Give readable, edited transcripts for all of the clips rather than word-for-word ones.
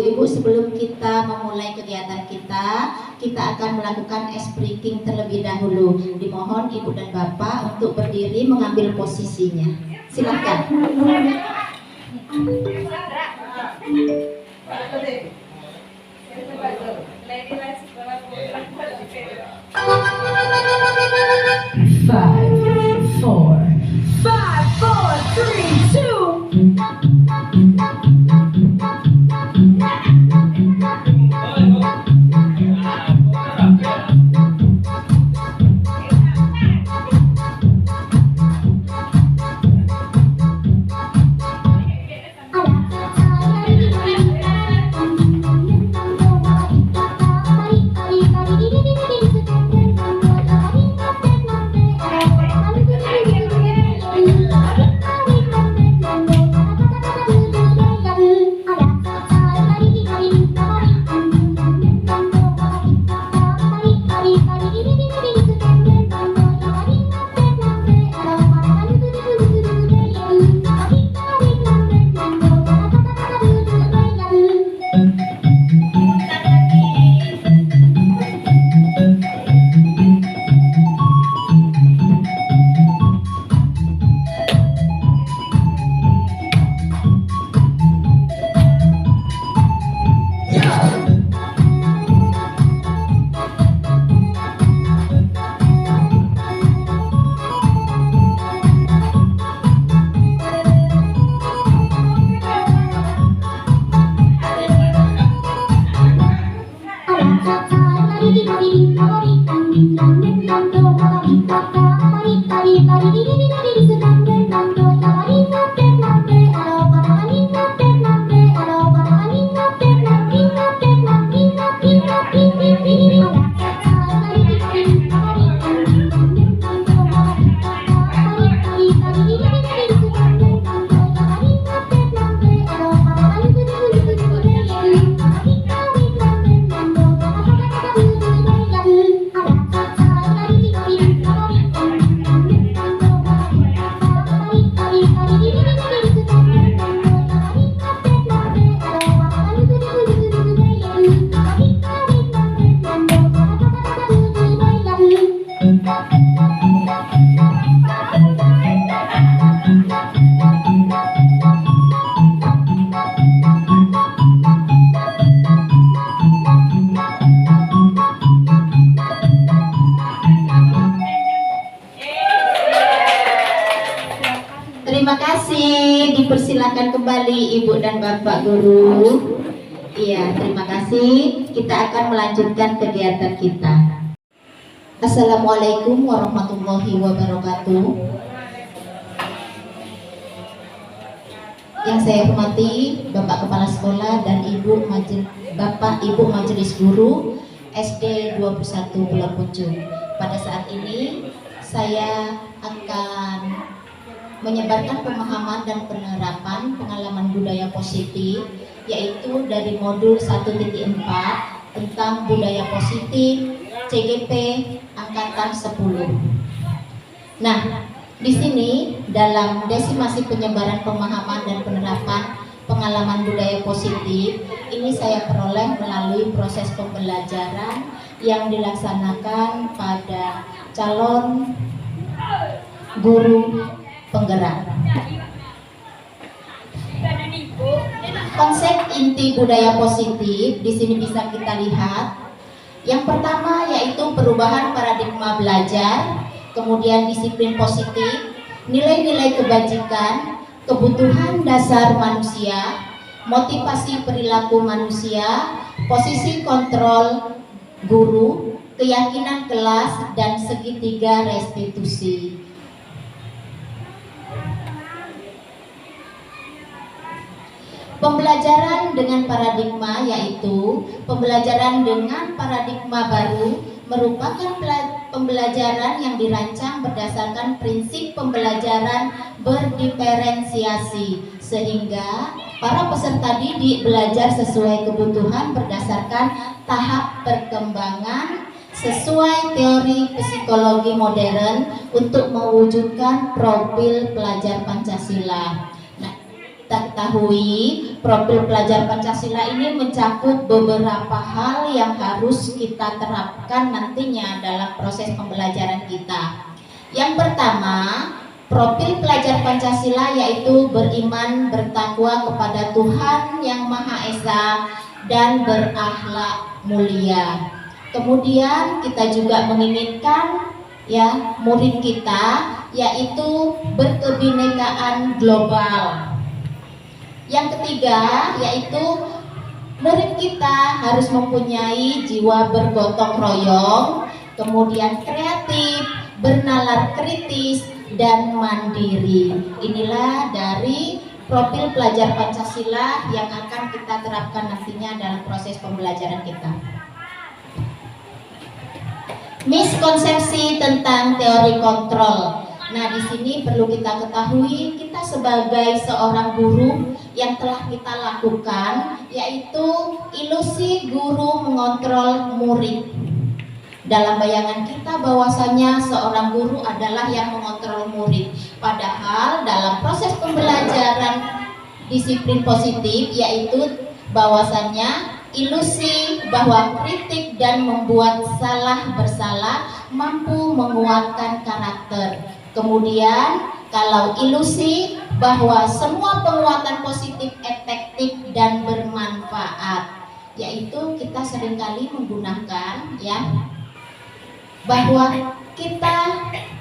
Ibu-ibu, sebelum kita memulai kegiatan kita akan melakukan ice breaking terlebih dahulu. Dimohon Ibu dan Bapak untuk berdiri mengambil posisinya. Silakan. Five, four, 3, 2. Terima kasih, dipersilakan kembali Ibu dan Bapak Guru. Iya, terima kasih. Kita akan melanjutkan kegiatan kita. Assalamualaikum warahmatullahi wabarakatuh. Yang saya hormati Bapak Kepala Sekolah dan Bapak Ibu Majelis Guru SD 21 Pulau Pucung. Pada saat ini saya akan menyebarkan pemahaman dan penerapan pengalaman budaya positif, yaitu dari modul 1.4 tentang budaya positif CGP angkatan 10. Nah, di sini dalam desimasi penyebaran pemahaman dan penerapan pengalaman budaya positif ini saya peroleh melalui proses pembelajaran yang dilaksanakan pada calon guru penggerak. Konsep inti budaya positif di sini bisa kita lihat. Yang pertama yaitu perubahan paradigma belajar, kemudian disiplin positif, nilai-nilai kebajikan, kebutuhan dasar manusia, motivasi perilaku manusia, posisi kontrol guru, keyakinan kelas, dan segitiga restitusi. Pembelajaran dengan paradigma yaitu pembelajaran dengan paradigma baru merupakan pembelajaran yang dirancang berdasarkan prinsip pembelajaran berdiferensiasi sehingga para peserta didik belajar sesuai kebutuhan berdasarkan tahap perkembangan sesuai teori psikologi modern untuk mewujudkan profil pelajar Pancasila. kita ketahui profil pelajar Pancasila ini mencakup beberapa hal yang harus kita terapkan nantinya dalam proses pembelajaran kita. Yang pertama, profil pelajar Pancasila yaitu beriman, bertakwa kepada Tuhan Yang Maha Esa dan berakhlak mulia. Kemudian kita juga menginginkan ya murid kita yaitu berkebinekaan global. Yang ketiga yaitu murid kita harus mempunyai jiwa bergotong royong, kemudian kreatif, bernalar kritis, dan mandiri. Inilah dari profil pelajar Pancasila yang akan kita terapkan nantinya dalam proses pembelajaran kita. Miskonsepsi tentang teori kontrol. Nah, di sini perlu kita ketahui, kita sebagai seorang guru yang telah kita lakukan yaitu ilusi guru mengontrol murid. Dalam bayangan kita bahwasanya seorang guru adalah yang mengontrol murid. Padahal dalam proses pembelajaran disiplin positif yaitu bahwasanya ilusi bahwa kritik dan membuat salah bersalah mampu menguatkan karakter. Kemudian kalau ilusi bahwa semua penguatan positif efektif dan bermanfaat, yaitu kita seringkali menggunakan ya bahwa kita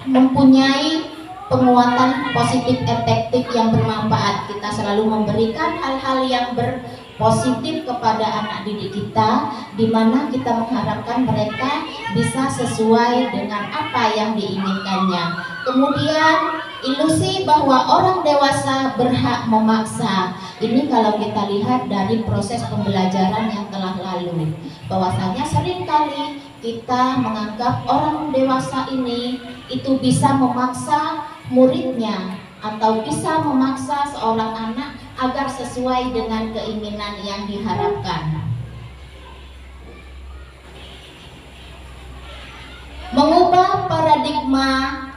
mempunyai penguatan positif efektif yang bermanfaat. Kita selalu memberikan hal-hal yang berpositif kepada anak didik kita, di mana kita mengharapkan mereka bisa sesuai dengan apa yang diinginkannya. Kemudian ilusi bahwa orang dewasa berhak memaksa. Ini kalau kita lihat dari proses pembelajaran yang telah lalu, bahwasanya seringkali kita menganggap orang dewasa ini itu bisa memaksa muridnya atau bisa memaksa seorang anak agar sesuai dengan keinginan yang diharapkan. Mengubah paradigma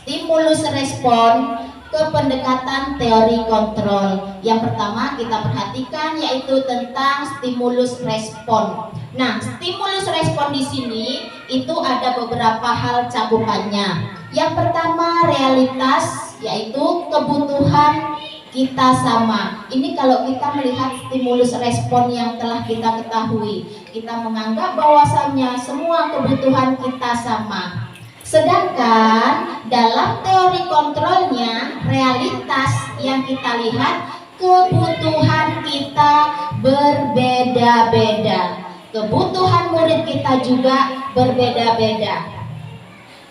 stimulus respon ke pendekatan teori kontrol. Yang pertama kita perhatikan yaitu tentang stimulus respon. Nah, stimulus respon di sini itu ada beberapa hal cakupannya. Yang pertama realitas, yaitu kebutuhan kita sama. Ini kalau kita melihat stimulus respon yang telah kita ketahui, kita menganggap bahwasannya semua kebutuhan kita sama. Sedangkan dalam teori kontrolnya, realitas yang kita lihat, kebutuhan kita berbeda-beda. Kebutuhan murid kita juga berbeda-beda.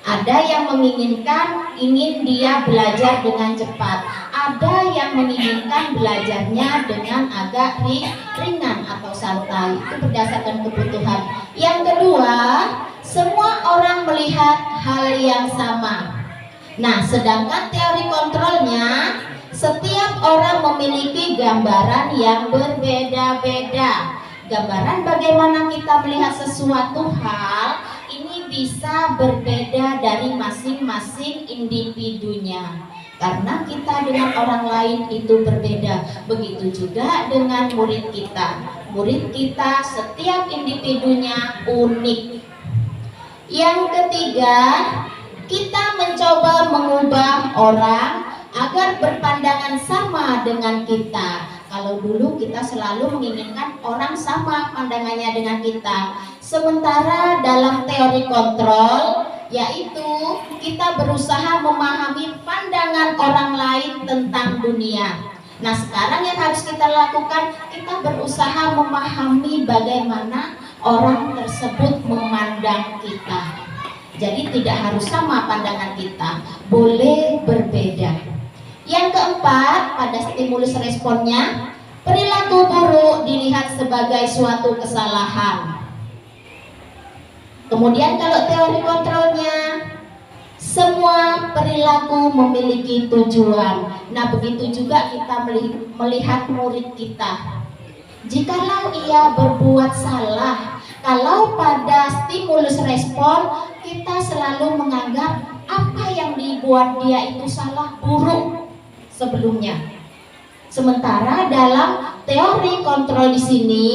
Ada yang ingin dia belajar dengan cepat. Ada yang menginginkan belajarnya dengan agak ringan atau santai. Itu berdasarkan kebutuhan. Yang kedua, semua orang melihat hal yang sama. Nah, sedangkan teori kontrolnya, setiap orang memiliki gambaran yang berbeda-beda. Gambaran bagaimana kita melihat sesuatu hal ini bisa berbeda dari masing-masing individunya. Karena kita dengan orang lain itu berbeda. Begitu juga dengan murid kita. Murid kita setiap individunya unik. Yang ketiga, kita mencoba mengubah orang agar berpandangan sama dengan kita. Kalau dulu kita selalu menginginkan orang sama pandangannya dengan kita. Sementara dalam teori kontrol, yaitu kita berusaha memahami pandangan orang lain tentang dunia. Nah, sekarang yang harus kita lakukan, kita berusaha memahami bagaimana orang tersebut memandang kita. Jadi tidak harus sama pandangan kita, boleh berbeda. Yang keempat, pada stimulus responnya, perilaku buruk dilihat sebagai suatu kesalahan. Kemudian kalau teori kontrolnya, semua perilaku memiliki tujuan. Nah, begitu juga kita melihat murid kita. Jikalau ia berbuat salah, kalau pada stimulus respon kita selalu menganggap apa yang dibuat dia itu salah, buruk sebelumnya. Sementara dalam teori kontrol di sini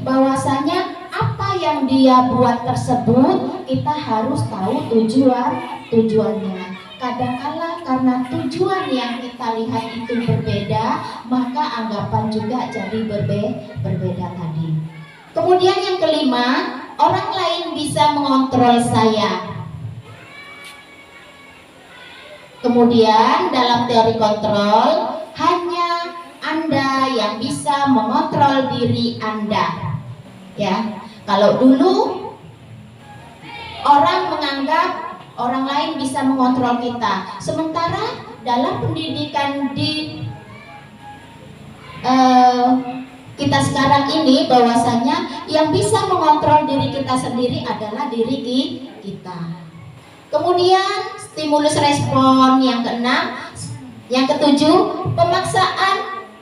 bahwasanya apa yang dia buat tersebut kita harus tahu tujuannya. Kadangkala karena tujuan yang kita lihat itu berbeda, maka anggapan juga jadi berbeda tadi. Kemudian yang kelima, orang lain bisa mengontrol saya. Kemudian dalam teori kontrol, hanya Anda yang bisa mengontrol diri Anda. Ya, kalau dulu orang menganggap orang lain bisa mengontrol kita, sementara dalam pendidikan di kita sekarang ini bahwasanya yang bisa mengontrol diri kita sendiri adalah diri kita. Kemudian stimulus respon yang keenam, yang ketujuh, pemaksaan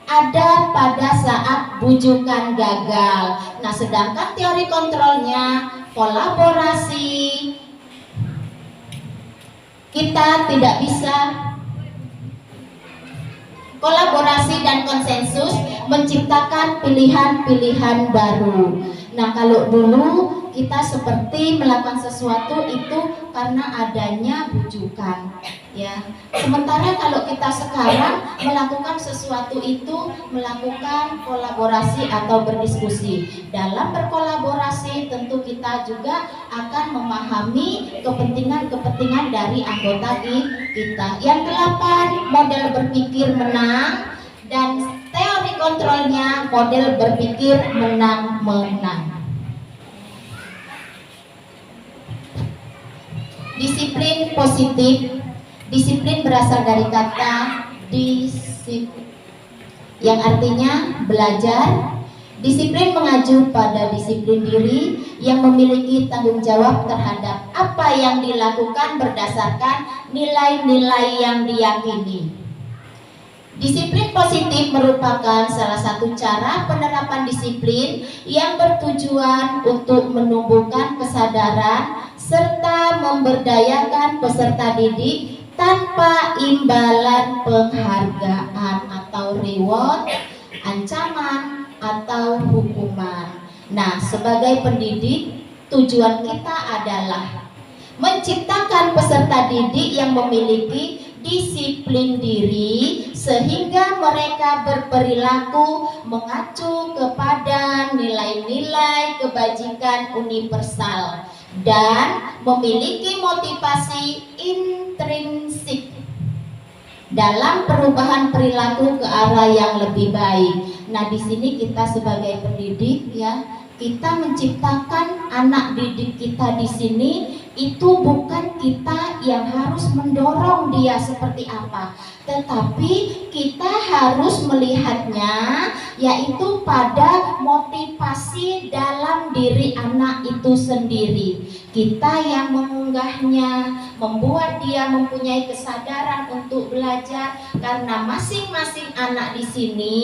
ada pada saat bujukan gagal. Nah, sedangkan teori kontrolnya kolaborasi, kita tidak bisa kolaborasi dan konsensus menciptakan pilihan-pilihan baru. Nah, kalau dulu kita seperti melakukan sesuatu itu karena adanya bujukan, ya. Sementara kalau kita sekarang melakukan sesuatu itu melakukan kolaborasi atau berdiskusi. Dalam berkolaborasi tentu kita juga akan memahami kepentingan-kepentingan dari anggota kita. Yang kedelapan, model berpikir menang, dan teori kontrolnya model berpikir menang-menang. Disiplin positif. Disiplin berasal dari kata disiplin, yang artinya belajar. Disiplin mengacu pada disiplin diri yang memiliki tanggung jawab terhadap apa yang dilakukan berdasarkan nilai-nilai yang diyakini. Disiplin positif merupakan salah satu cara penerapan disiplin yang bertujuan untuk menumbuhkan kesadaran serta memberdayakan peserta didik tanpa imbalan penghargaan atau reward, ancaman, atau hukuman. Nah, sebagai pendidik, tujuan kita adalah menciptakan peserta didik yang memiliki disiplin diri sehingga mereka berperilaku mengacu kepada nilai-nilai kebajikan universal dan memiliki motivasi intrinsik dalam perubahan perilaku ke arah yang lebih baik. Nah, di sini kita sebagai pendidik, ya, kita menciptakan anak didik kita di sini itu bukan kita yang harus mendorong dia seperti apa, tetapi kita harus melihatnya yaitu pada motivasi dalam diri anak itu sendiri. Kita yang mengunggahnya, membuat dia mempunyai kesadaran untuk belajar, karena masing-masing anak di sini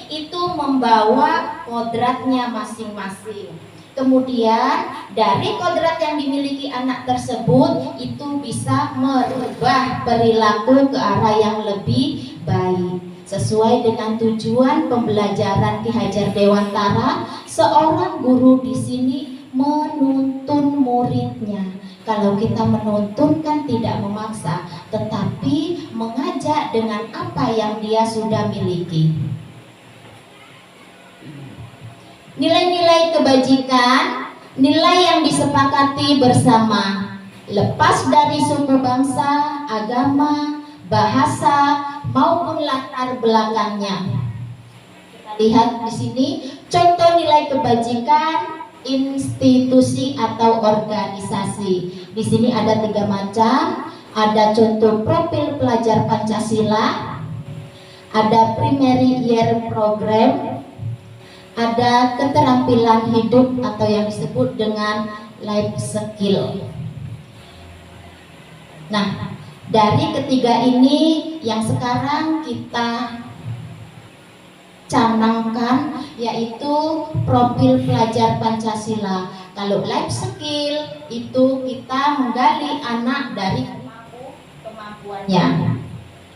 itu membawa kodratnya masing-masing. Kemudian dari kodrat yang dimiliki anak tersebut itu bisa merubah perilaku ke arah yang lebih baik. Sesuai dengan tujuan pembelajaran Ki Hajar Dewantara, seorang guru di sini menuntun muridnya. Kalau kita menuntun kan tidak memaksa, tetapi mengajak dengan apa yang dia sudah miliki. Nilai-nilai kebajikan, nilai yang disepakati bersama, lepas dari suku bangsa, agama, bahasa, maupun latar belakangnya. Kita lihat di sini contoh nilai kebajikan institusi atau organisasi. Di sini ada 3 macam. Ada contoh profil pelajar Pancasila, ada primary year program, ada keterampilan hidup atau yang disebut dengan life skill. Nah, dari ketiga ini yang sekarang kita canangkan yaitu profil pelajar Pancasila. Kalau life skill itu kita menggali anak dari kemampuannya.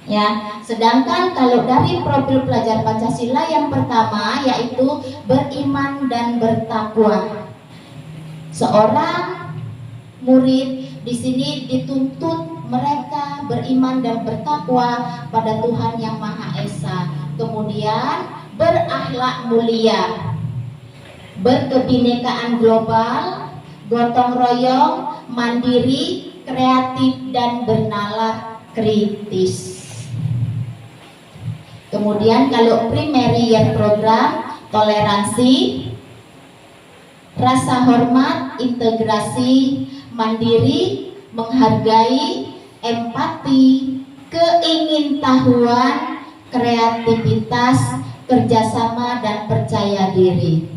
Ya, sedangkan kalau dari profil pelajar Pancasila yang pertama yaitu beriman dan bertakwa. Seorang murid di sini dituntut mereka beriman dan bertakwa pada Tuhan Yang Maha Esa. Kemudian berakhlak mulia, berkebinekaan global, gotong royong, mandiri, kreatif dan bernalar kritis. Kemudian kalau primary year program, toleransi, rasa hormat, integrasi, mandiri, menghargai, empati, keingintahuan, kreativitas, kerjasama dan percaya diri.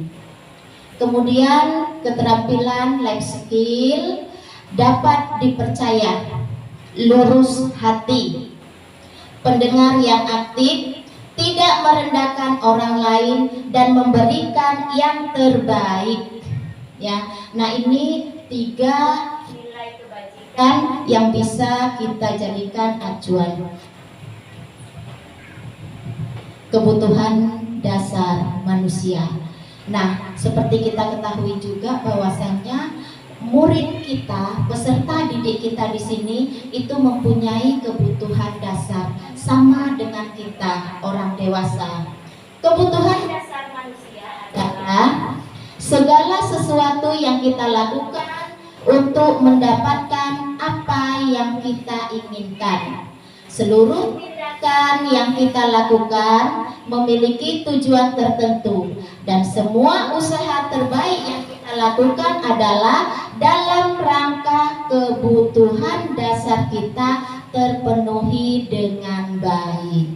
Kemudian keterampilan life skill, dapat dipercaya, lurus hati, pendengar yang aktif, tidak merendahkan orang lain dan memberikan yang terbaik. Ya, nah ini 3 nilai kebajikan yang bisa kita jadikan acuan. Kebutuhan dasar manusia. Nah, seperti kita ketahui juga bahwasannya murid kita, peserta didik kita di sini itu mempunyai kebutuhan dasar sama dengan kita orang dewasa. Kebutuhan dasar manusia adalah segala sesuatu yang kita lakukan untuk mendapatkan apa yang kita inginkan. Seluruh tindakan yang kita lakukan memiliki tujuan tertentu dan semua usaha terbaik yang kita lakukan adalah dalam rangka kebutuhan dasar kita terpenuhi dengan baik.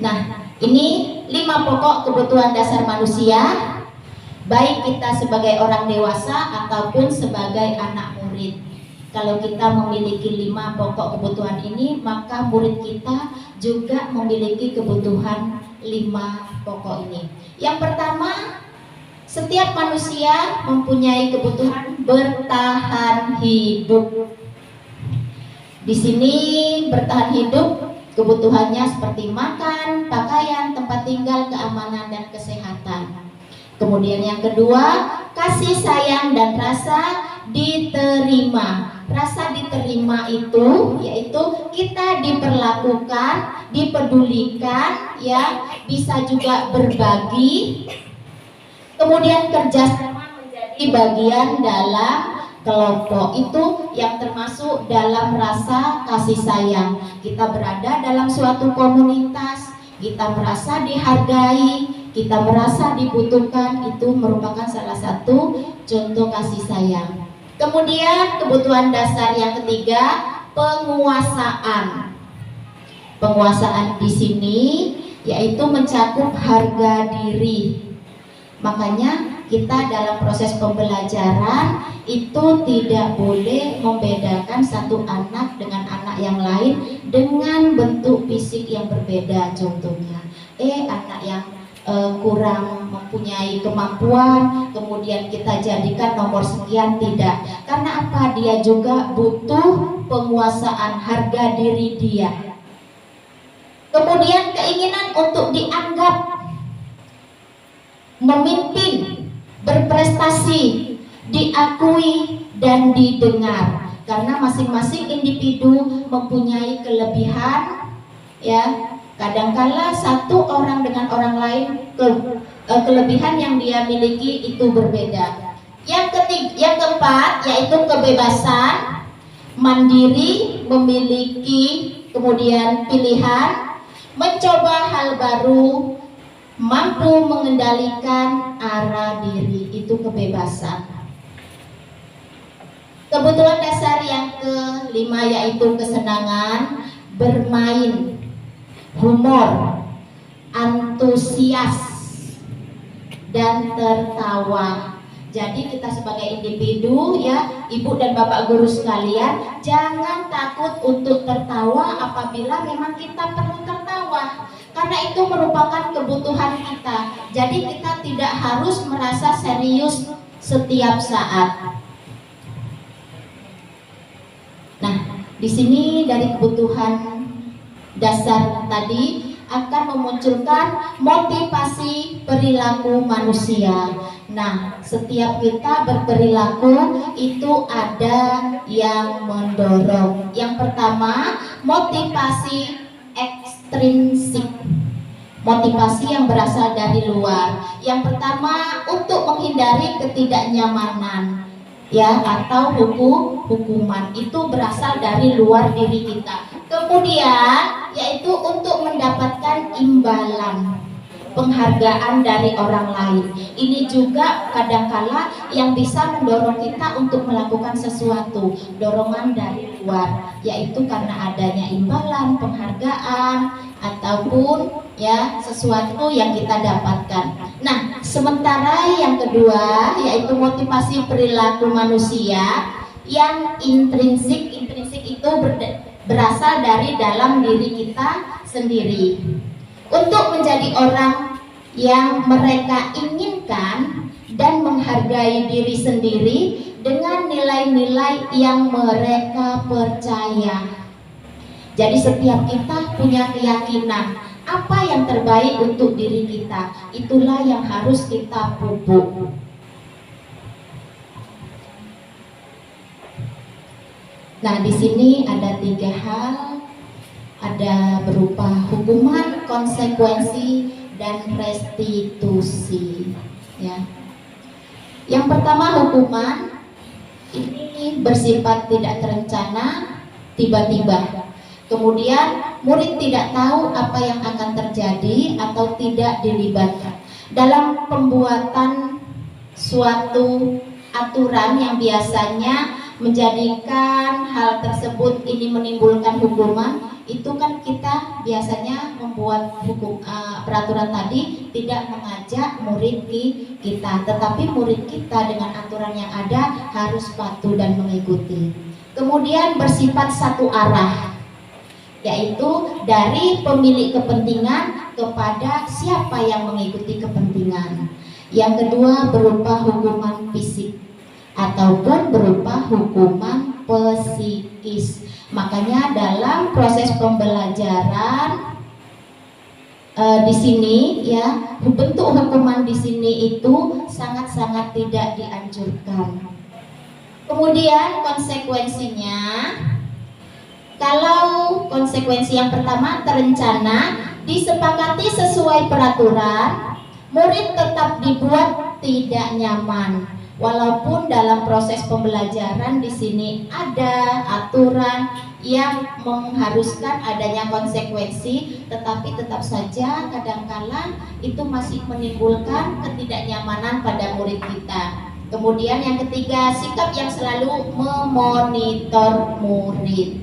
Nah, ini 5 pokok kebutuhan dasar manusia, baik kita sebagai orang dewasa ataupun sebagai anak murid. Kalau kita memiliki 5 pokok kebutuhan ini, maka murid kita juga memiliki kebutuhan 5 pokok ini. Yang pertama, setiap manusia mempunyai kebutuhan bertahan hidup. Di sini bertahan hidup kebutuhannya seperti makan, pakaian, tempat tinggal, keamanan dan kesehatan. Kemudian yang kedua, kasih sayang dan rasa diterima. Rasa diterima itu yaitu kita diperlakukan, dipedulikan, ya, bisa juga berbagi. Kemudian kerjasama menjadi bagian dalam kelompok, itu yang termasuk dalam rasa kasih sayang. Kita berada dalam suatu komunitas, kita merasa dihargai, kita merasa dibutuhkan, itu merupakan salah satu contoh kasih sayang. Kemudian kebutuhan dasar yang ketiga, penguasaan. Penguasaan di sini yaitu mencakup harga diri. Makanya kita dalam proses pembelajaran itu tidak boleh membedakan satu anak dengan anak yang lain dengan bentuk fisik yang berbeda. Contohnya, anak yang kurang mempunyai kemampuan kemudian kita jadikan nomor sekian, tidak. Karena apa? Dia juga butuh penguasaan harga diri dia. Kemudian keinginan untuk dianggap, memimpin, berprestasi, diakui dan didengar. Karena masing-masing individu mempunyai kelebihan, ya. Kadangkala satu orang dengan orang lain kelebihan yang dia miliki itu berbeda. Yang keempat yaitu kebebasan, mandiri, memiliki kemudian pilihan, mencoba hal baru, mampu mengendalikan arah diri, itu kebebasan. Kebutuhan dasar yang kelima yaitu kesenangan, bermain, humor, antusias, dan tertawa. Jadi kita sebagai individu, ya, ibu dan bapak guru sekalian, jangan takut untuk tertawa apabila memang kita perlu tertawa, karena itu merupakan kebutuhan kita. Jadi kita tidak harus merasa serius setiap saat. Nah, Di sini dari kebutuhan dasar tadi akan memunculkan motivasi perilaku manusia. Nah, setiap kita berperilaku itu ada yang mendorong. Yang pertama, motivasi ekstrinsik. Motivasi yang berasal dari luar. Yang pertama, untuk menghindari ketidaknyamanan, ya, atau hukuman itu berasal dari luar diri kita. Kemudian yaitu untuk mendapatkan imbalan, penghargaan dari orang lain. Ini juga kadangkala yang bisa mendorong kita untuk melakukan sesuatu, dorongan dari luar, yaitu karena adanya imbalan, penghargaan, ataupun ya sesuatu yang kita dapatkan. Nah, sementara yang kedua yaitu motivasi perilaku manusia yang intrinsik. Intrinsik itu berasal dari dalam diri kita sendiri. Untuk menjadi orang yang mereka inginkan dan menghargai diri sendiri dengan nilai-nilai yang mereka percaya. Jadi setiap kita punya keyakinan apa yang terbaik untuk diri kita, itulah yang harus kita pupuk. Nah, di sini ada 3 hal, ada berupa hukuman, konsekuensi, dan restitusi. Ya. Yang pertama, hukuman ini bersifat tidak terencana, tiba-tiba. Kemudian murid tidak tahu apa yang akan terjadi atau tidak dilibatkan dalam pembuatan suatu aturan yang biasanya menjadikan hal tersebut ini menimbulkan hukuman. Itu kan kita biasanya membuat peraturan tadi tidak mengajak murid kita, tetapi murid kita dengan aturan yang ada harus patuh dan mengikuti. Kemudian bersifat satu arah, yaitu dari pemilik kepentingan kepada siapa yang mengikuti kepentingan. Yang kedua berupa hukuman fisik ataupun berupa hukuman psikis. Makanya dalam proses pembelajaran di sini ya, bentuk hukuman di sini itu sangat-sangat tidak dianjurkan. Kemudian konsekuensinya, kalau konsekuensi yang pertama terencana, disepakati sesuai peraturan, murid tetap dibuat tidak nyaman. Walaupun dalam proses pembelajaran di sini ada aturan yang mengharuskan adanya konsekuensi, tetapi tetap saja kadangkala itu masih menimbulkan ketidaknyamanan pada murid kita. Kemudian yang ketiga, sikap yang selalu memonitor murid.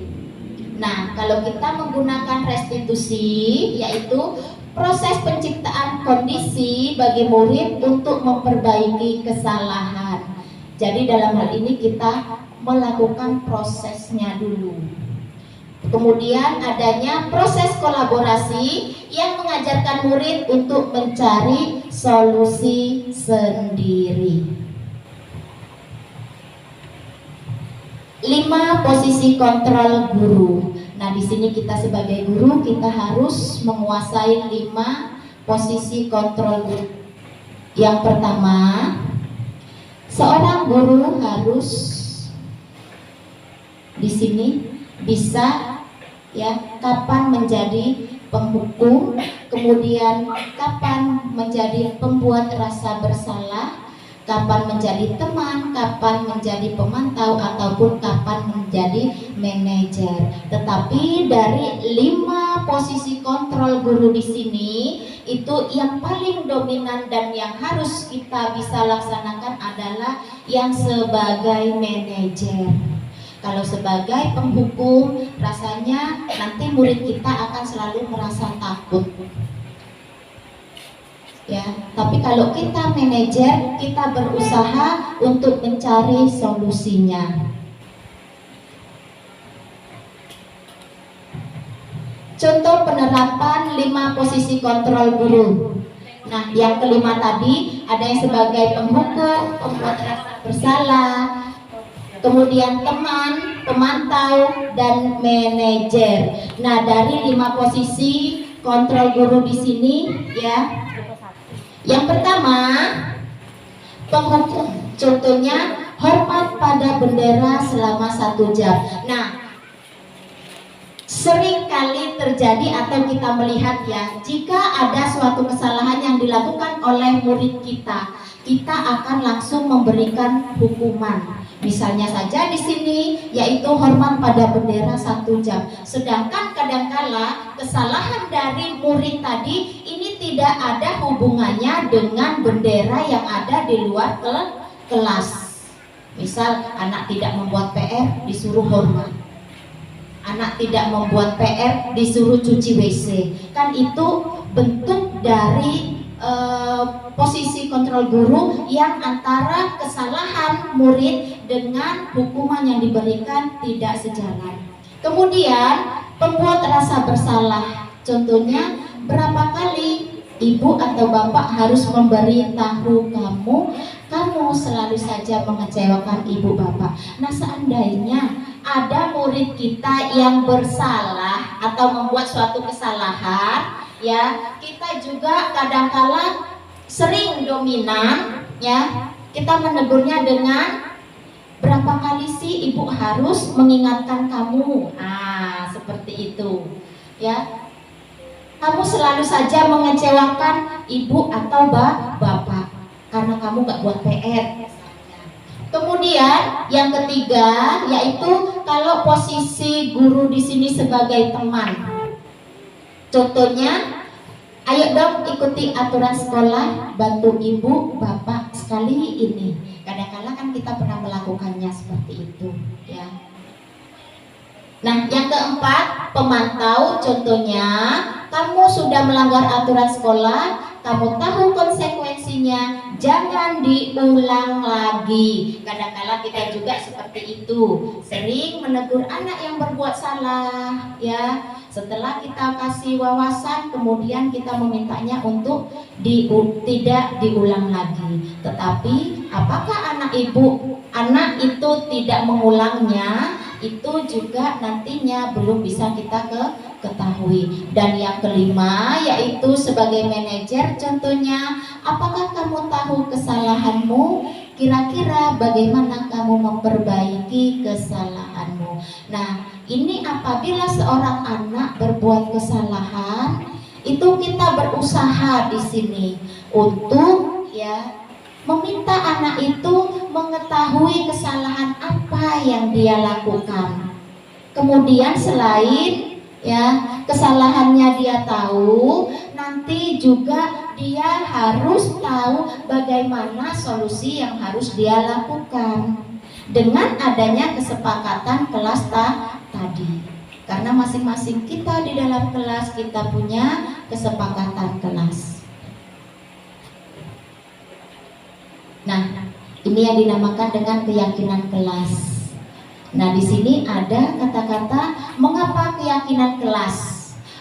Nah, kalau kita menggunakan restitusi, yaitu proses penciptaan kondisi bagi murid untuk memperbaiki kesalahan. Jadi dalam hal ini kita melakukan prosesnya dulu. Kemudian adanya proses kolaborasi yang mengajarkan murid untuk mencari solusi sendiri. 5 posisi kontrol guru. Nah, di sini kita sebagai guru kita harus menguasai 5 posisi kontrol guru. Yang pertama, seorang guru harus di sini bisa ya kapan menjadi penghukum, kemudian kapan menjadi pembuat rasa bersalah, kapan menjadi teman, kapan menjadi pemantau, ataupun kapan menjadi manajer. Tetapi dari 5 posisi kontrol guru di sini, itu yang paling dominan dan yang harus kita bisa laksanakan adalah yang sebagai manajer. Kalau sebagai penghukum, rasanya nanti murid kita akan selalu merasa takut. Ya, tapi kalau kita manajer, kita berusaha untuk mencari solusinya. Contoh penerapan 5 posisi kontrol guru. Nah, yang kelima tadi ada yang sebagai penghukum, pembuat rasa bersalah, kemudian teman, pemantau, dan manajer. Nah, dari 5 posisi kontrol guru di sini ya. Yang pertama, penghukum. Contohnya, hormat pada bendera selama 1 jam. Nah, sering kali terjadi atau kita melihat ya, jika ada suatu kesalahan yang dilakukan oleh murid kita, kita akan langsung memberikan hukuman. Misalnya saja di sini yaitu hormat pada bendera 1 jam. Sedangkan kadangkala kesalahan dari murid tadi ini tidak ada hubungannya dengan bendera yang ada di luar kelas. Misal anak tidak membuat PR disuruh hormat, anak tidak membuat PR disuruh cuci WC. Kan itu bentuk dari posisi kontrol guru yang antara kesalahan murid dengan hukuman yang diberikan tidak sejalan. Kemudian pembuat rasa bersalah. Contohnya, berapa kali ibu atau bapak harus memberitahu kamu selalu saja mengecewakan ibu bapak. Nah, seandainya ada murid kita yang bersalah atau membuat suatu kesalahan, ya, kita juga kadangkala sering dominan, ya, kita menegurnya dengan berapa kali sih ibu harus mengingatkan kamu. Nah, seperti itu, ya. Kamu selalu saja mengecewakan ibu atau bapak karena kamu gak buat PR. Kemudian yang ketiga yaitu kalau posisi guru di sini sebagai teman. Contohnya, ayo dong ikuti aturan sekolah, bantu ibu, bapak sekali ini. Kadang-kadang kan kita pernah melakukannya seperti itu, ya. Nah, yang keempat, pemantau. Contohnya, kamu sudah melanggar aturan sekolah, kamu tahu konsekuensinya, jangan diulang lagi. Kadang-kadang kita juga seperti itu, sering menegur anak yang berbuat salah, ya. Setelah kita kasih wawasan, kemudian kita memintanya untuk tidak diulang lagi. Tetapi apakah anak itu tidak mengulangnya, itu juga nantinya belum bisa kita ketahui. Dan yang kelima yaitu sebagai manajer, contohnya, apakah kamu tahu kesalahanmu? Kira-kira bagaimana kamu memperbaiki kesalahanmu? Nah, ini apabila seorang anak berbuat kesalahan, itu kita berusaha di sini untuk, ya, meminta anak itu mengetahui kesalahan apa yang dia lakukan. Kemudian selain, ya, kesalahannya dia tahu, nanti juga dia harus tahu bagaimana solusi yang harus dia lakukan dengan adanya kesepakatan kelas tadi. Karena masing-masing kita di dalam kelas kita punya kesepakatan kelas. Nah, ini yang dinamakan dengan keyakinan kelas. Nah, di sini ada kata-kata mengapa keyakinan kelas,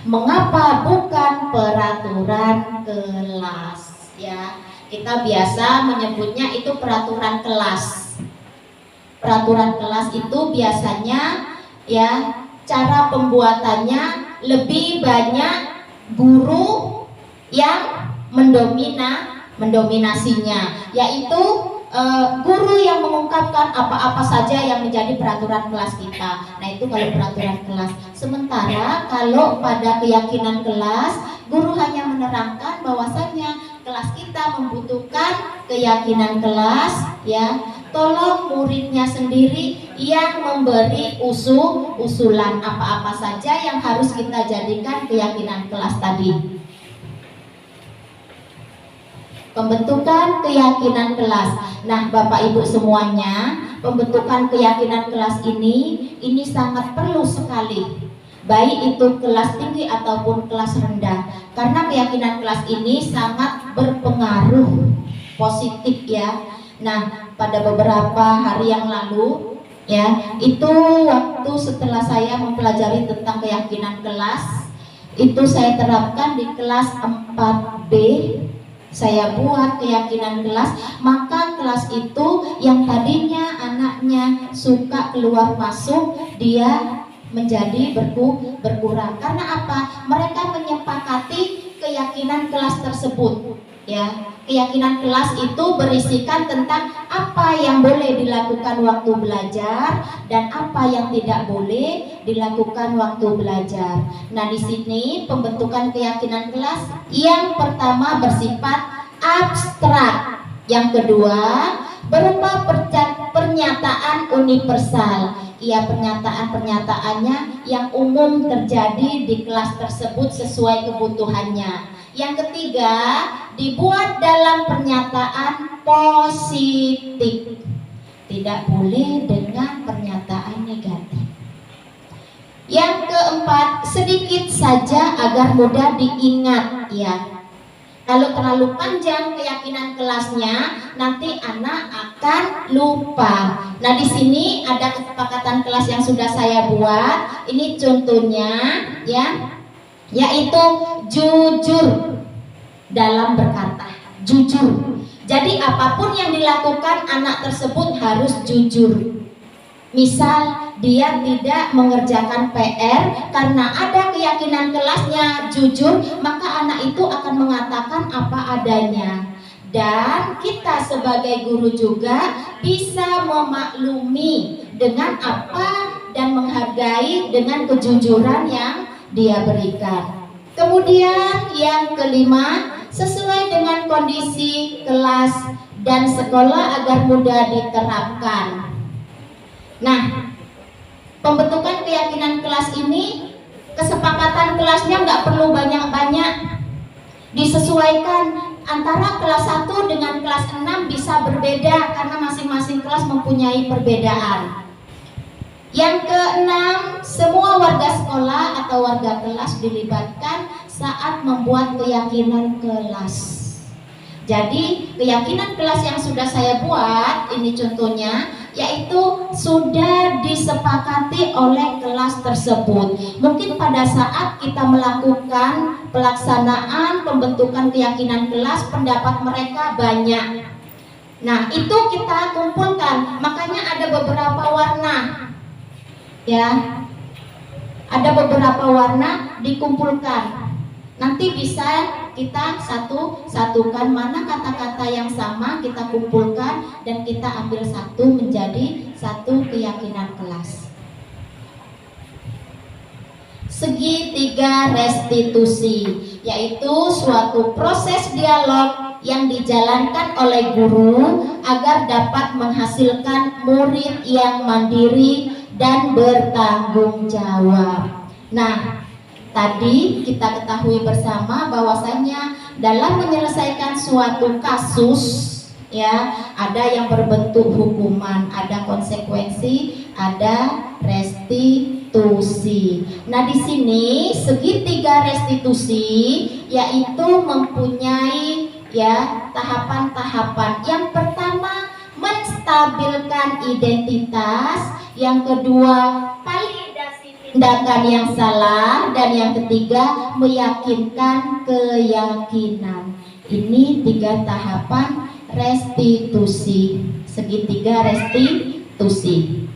mengapa bukan peraturan kelas, ya. Kita biasa menyebutnya itu peraturan kelas. Peraturan kelas itu biasanya, ya, cara pembuatannya lebih banyak guru yang mendominasinya, yaitu guru yang mengungkapkan apa-apa saja yang menjadi peraturan kelas kita. Nah, itu kalau peraturan kelas. Sementara kalau pada keyakinan kelas, guru hanya menerangkan bahwasannya kelas kita membutuhkan keyakinan kelas, ya. Tolong muridnya sendiri yang memberi usulan apa-apa saja yang harus kita jadikan keyakinan kelas tadi. Pembentukan keyakinan kelas. Nah, Bapak Ibu semuanya, pembentukan keyakinan kelas ini sangat perlu sekali, baik itu kelas tinggi ataupun kelas rendah, karena keyakinan kelas ini sangat berpengaruh positif, ya. Nah, pada beberapa hari yang lalu, ya, itu waktu setelah saya mempelajari tentang keyakinan kelas, itu saya terapkan di kelas 4B. saya buat keyakinan kelas, maka kelas itu yang tadinya anaknya suka keluar masuk, dia menjadi berkurang. Karena apa? Mereka menyepakati keyakinan kelas tersebut. Ya, keyakinan kelas itu berisikan tentang apa yang boleh dilakukan waktu belajar dan apa yang tidak boleh dilakukan waktu belajar. Nah, di sini pembentukan keyakinan kelas yang pertama bersifat abstrak, yang kedua berupa pernyataan universal. Ya, pernyataan-pernyataannya yang umum terjadi di kelas tersebut sesuai kebutuhannya. Yang ketiga, dibuat dalam pernyataan positif. Tidak boleh dengan pernyataan negatif. Yang keempat, sedikit saja agar mudah diingat, ya. Kalau terlalu panjang keyakinan kelasnya, nanti anak akan lupa. Nah, di sini ada kesepakatan kelas yang sudah saya buat. Ini contohnya, ya, yaitu jujur dalam berkata. Jujur. Jadi apapun yang dilakukan anak tersebut harus jujur. Misal dia tidak mengerjakan PR karena ada keyakinan kelasnya jujur, maka anak itu akan mengatakan apa adanya. Dan kita sebagai guru juga bisa memaklumi dengan apa dan menghargai dengan kejujuran yang dia berikan. Kemudian yang kelima, sesuai dengan kondisi kelas dan sekolah agar mudah diterapkan. Nah, pembentukan keyakinan kelas ini, kesepakatan kelasnya nggak perlu banyak-banyak, disesuaikan antara kelas 1 dengan kelas 6 bisa berbeda karena masing-masing kelas mempunyai perbedaan. Yang keenam, semua warga sekolah atau warga kelas dilibatkan saat membuat keyakinan kelas. Jadi keyakinan kelas yang sudah saya buat, ini contohnya, yaitu sudah disepakati oleh kelas tersebut. Mungkin pada saat kita melakukan pelaksanaan pembentukan keyakinan kelas, pendapat mereka banyak. Nah, itu kita kumpulkan, makanya ada beberapa warna. Ya, ada beberapa warna dikumpulkan. Nanti bisa kita satukan mana kata-kata yang sama, kita kumpulkan dan kita ambil satu menjadi satu keyakinan kelas. Segitiga restitusi, yaitu suatu proses dialog yang dijalankan oleh guru agar dapat menghasilkan murid yang mandiri dan bertanggung jawab. Nah, tadi kita ketahui bersama bahwasanya dalam menyelesaikan suatu kasus, ya, ada yang berbentuk hukuman, ada konsekuensi, ada restitusi. Nah, di sini segitiga restitusi yaitu mempunyai, ya, tahapan-tahapan. Yang pertama, menstabilkan identitas. Yang kedua, validasi tindakan yang salah. Dan yang ketiga, meyakinkan keyakinan. Ini 3 tahapan restitusi, segitiga restitusi.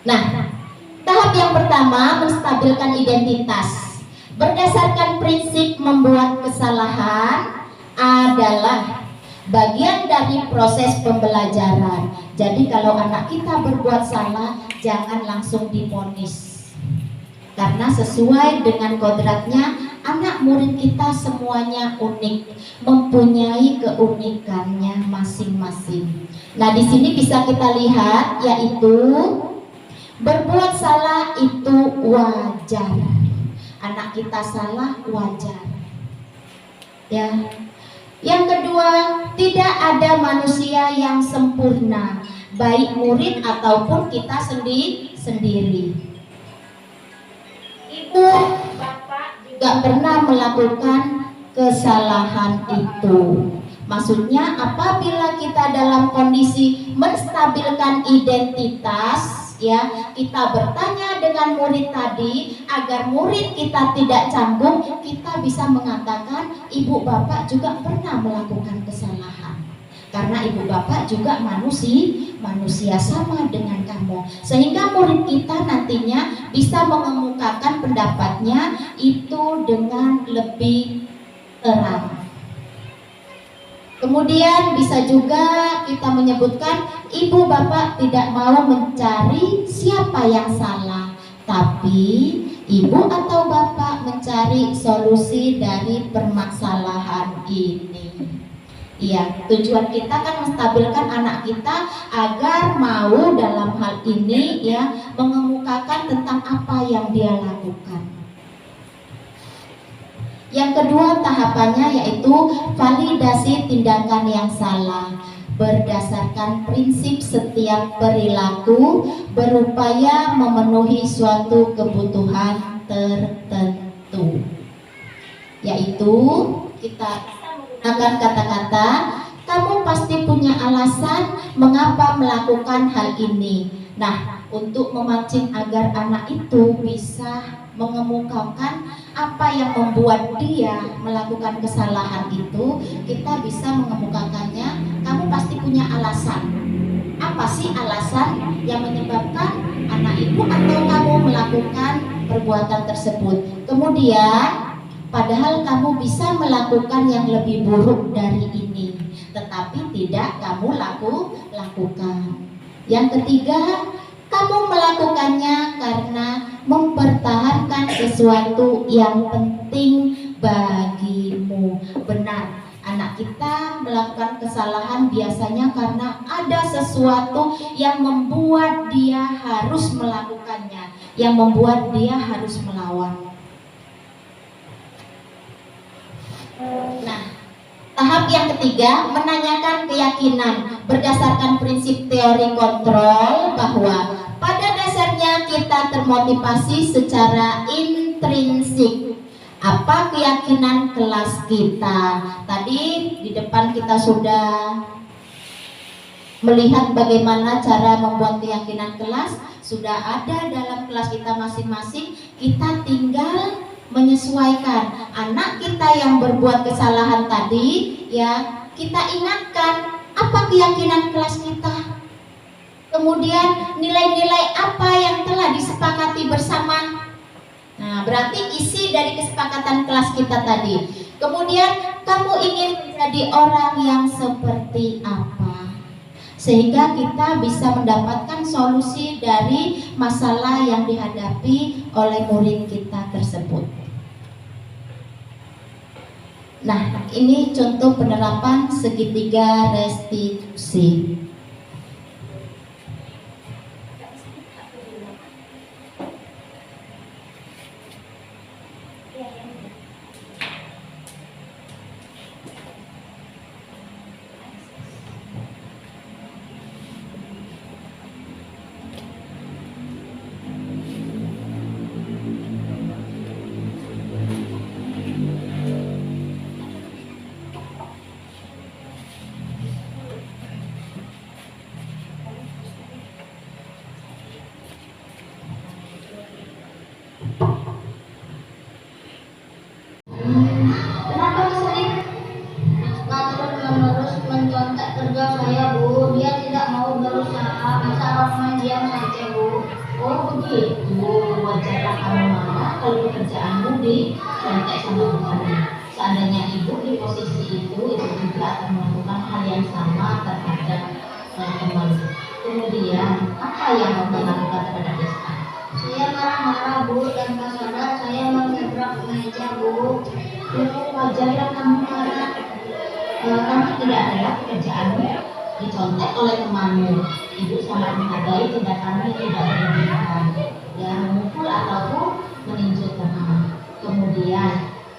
Nah, tahap yang pertama, menstabilkan identitas. Berdasarkan prinsip membuat kesalahan adalah bagian dari proses pembelajaran. Jadi kalau anak kita berbuat salah, jangan langsung divonis. Karena sesuai dengan kodratnya, anak murid kita semuanya unik, mempunyai keunikannya masing-masing. Nah, di sini bisa kita lihat, yaitu berbuat salah itu wajar. Anak kita salah wajar. Ya. Yang kedua, tidak ada manusia yang sempurna, baik murid ataupun kita sendiri. Ibu, bapak juga pernah melakukan kesalahan itu. Maksudnya apabila kita dalam kondisi menstabilkan identitas, ya kita bertanya dengan murid tadi agar murid kita tidak canggung, kita bisa mengatakan ibu bapak juga pernah melakukan kesalahan. Karena ibu bapak juga manusia sama dengan kamu. Sehingga murid kita nantinya bisa mengemukakan pendapatnya itu dengan lebih terang. Kemudian bisa juga kita menyebutkan ibu bapak tidak mau mencari siapa yang salah, tapi ibu atau bapak mencari solusi dari permasalahan ini. Iya, tujuan kita kan menstabilkan anak kita agar mau dalam hal ini ya mengemukakan tentang apa yang dia lakukan. Yang kedua tahapannya yaitu validasi tindakan yang salah. Berdasarkan prinsip setiap perilaku berupaya memenuhi suatu kebutuhan tertentu. Yaitu kita akan kata-kata, kamu pasti punya alasan mengapa melakukan hal ini. Nah, untuk memancing agar anak itu bisa mengemukakan apa yang membuat dia melakukan kesalahan itu, kita bisa mengemukakannya, kamu pasti punya alasan. Apa sih alasan yang menyebabkan anak ibu atau kamu melakukan perbuatan tersebut? Kemudian padahal kamu bisa melakukan yang lebih buruk dari ini, tetapi tidak kamu lakukan. Yang ketiga, kamu melakukannya karena mempertahankan sesuatu yang penting bagimu. Benar, anak kita melakukan kesalahan biasanya karena ada sesuatu yang membuat dia harus melakukannya, yang membuat dia harus melawan. Nah, tahap yang ketiga menanyakan keyakinan berdasarkan prinsip teori kontrol bahwa pada dasarnya kita termotivasi secara intrinsik. Apa keyakinan kelas kita? Tadi di depan kita sudah melihat bagaimana cara membuat keyakinan kelas, sudah ada dalam kelas kita masing-masing. Kita tinggal menyesuaikan anak kita yang berbuat kesalahan tadi, ya kita ingatkan apa keyakinan kelas kita, kemudian nilai-nilai apa yang telah disepakati bersama. Nah, berarti isi dari kesepakatan kelas kita tadi. Kemudian kamu ingin menjadi orang yang seperti apa, sehingga kita bisa mendapatkan solusi dari masalah yang dihadapi oleh murid kita tersebut. Nah, ini contoh penerapan segitiga restitusi. Kenapa sering terus-menerus mencontek kerja saya, Bu? Dia tidak mau berusaha, masa orang diam saja, Bu? Oh begitu, wajarlah kamu marah kalau pekerjaanmu dicontek sama temanmu. Seandainya ibu di posisi itu juga akan melakukan hal yang sama terhadap teman. Kemudian apa yang kamu lakukan terhadap Desta? Saya marah-marah, Bu, dan pas sadar saya mengebrak meja, Bu. Wajarlah kamu marah. Kamu tidak rela pekerjaanmu dicontek oleh temanmu. Ibu sangat menghargai tindakanmu tidak berlebihan, ya memukul ataupun meninju teman. Kemudian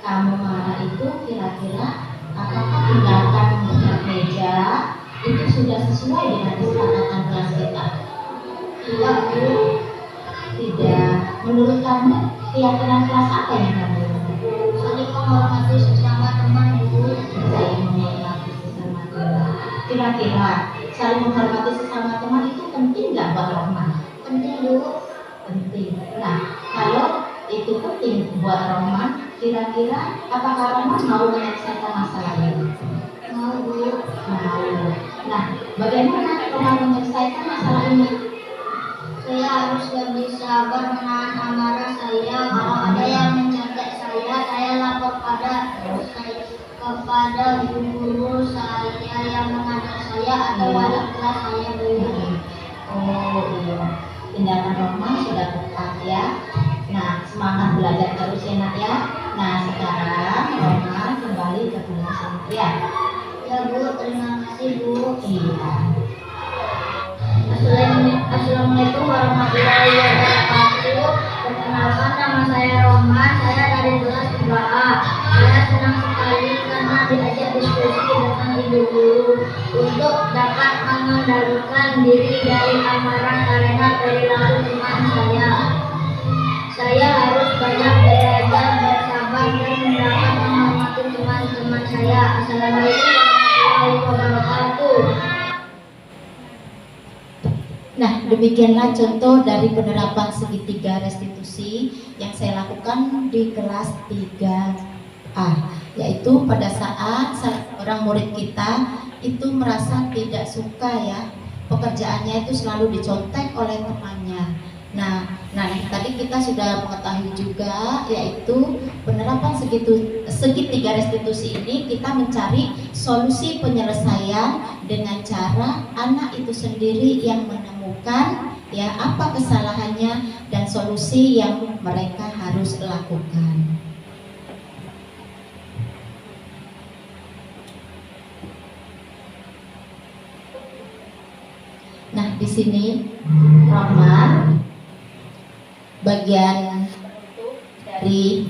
kamu marah itu kira-kira apakah tindakan mengebrak meja itu sudah sesuai dengan kesepakatan kelas kita? Tidak, Bu. Tidak. Menurut kamu keyakinan kelas apa yang kamu lakukan? Saling menghormati sesama teman, Bu. Saling menghormati sesama teman. Kira-kira saling menghormati sesama teman itu penting nggak buat Rahman? Penting, buat Rohman. Kira-kira apakah Rohman mau menyelesaikan masalah ini? Mau Bu. Mau. Nah, bagaimana Rohman menyelesaikan masalah ini? Saya harus lebih sabar menahan amarah saya. Kalau ada yang mencontek saya lapor kepada guru saya yang mengajar saya atau wali kelas saya dulu. Oh iya, tindakan Rohman sudah tepat ya. Nah, semangat belajar terus ya nak ya. Nah, sekarang Rohman kembali ke kelas ya. Ya Bu, terima kasih Bu. Iya. Assalamualaikum warahmatullahi wabarakatuh. Perkenalkan, nama saya Rohman. Saya dari kelas 3A. Saya senang sekali karena diajak diskusi dengan ibu guru untuk dapat mengendalikan diri dari amarah karena perilaku teman saya. Saya harus banyak belajar, bersabar dan mendapat menghormati teman-teman saya. Assalamualaikum warahmatullahi wabarakatuh. Nah, demikianlah contoh dari penerapan segitiga restitusi yang saya lakukan di kelas 3A, yaitu pada saat orang murid kita itu merasa tidak suka ya, pekerjaannya itu selalu dicontek oleh temannya. Nah, tadi kita sudah mengetahui juga, yaitu penerapan segitiga restitusi ini kita mencari solusi penyelesaian dengan cara anak itu sendiri yang menemukan ya apa kesalahannya dan solusi yang mereka harus lakukan. Nah, di sini Rohman bagian dari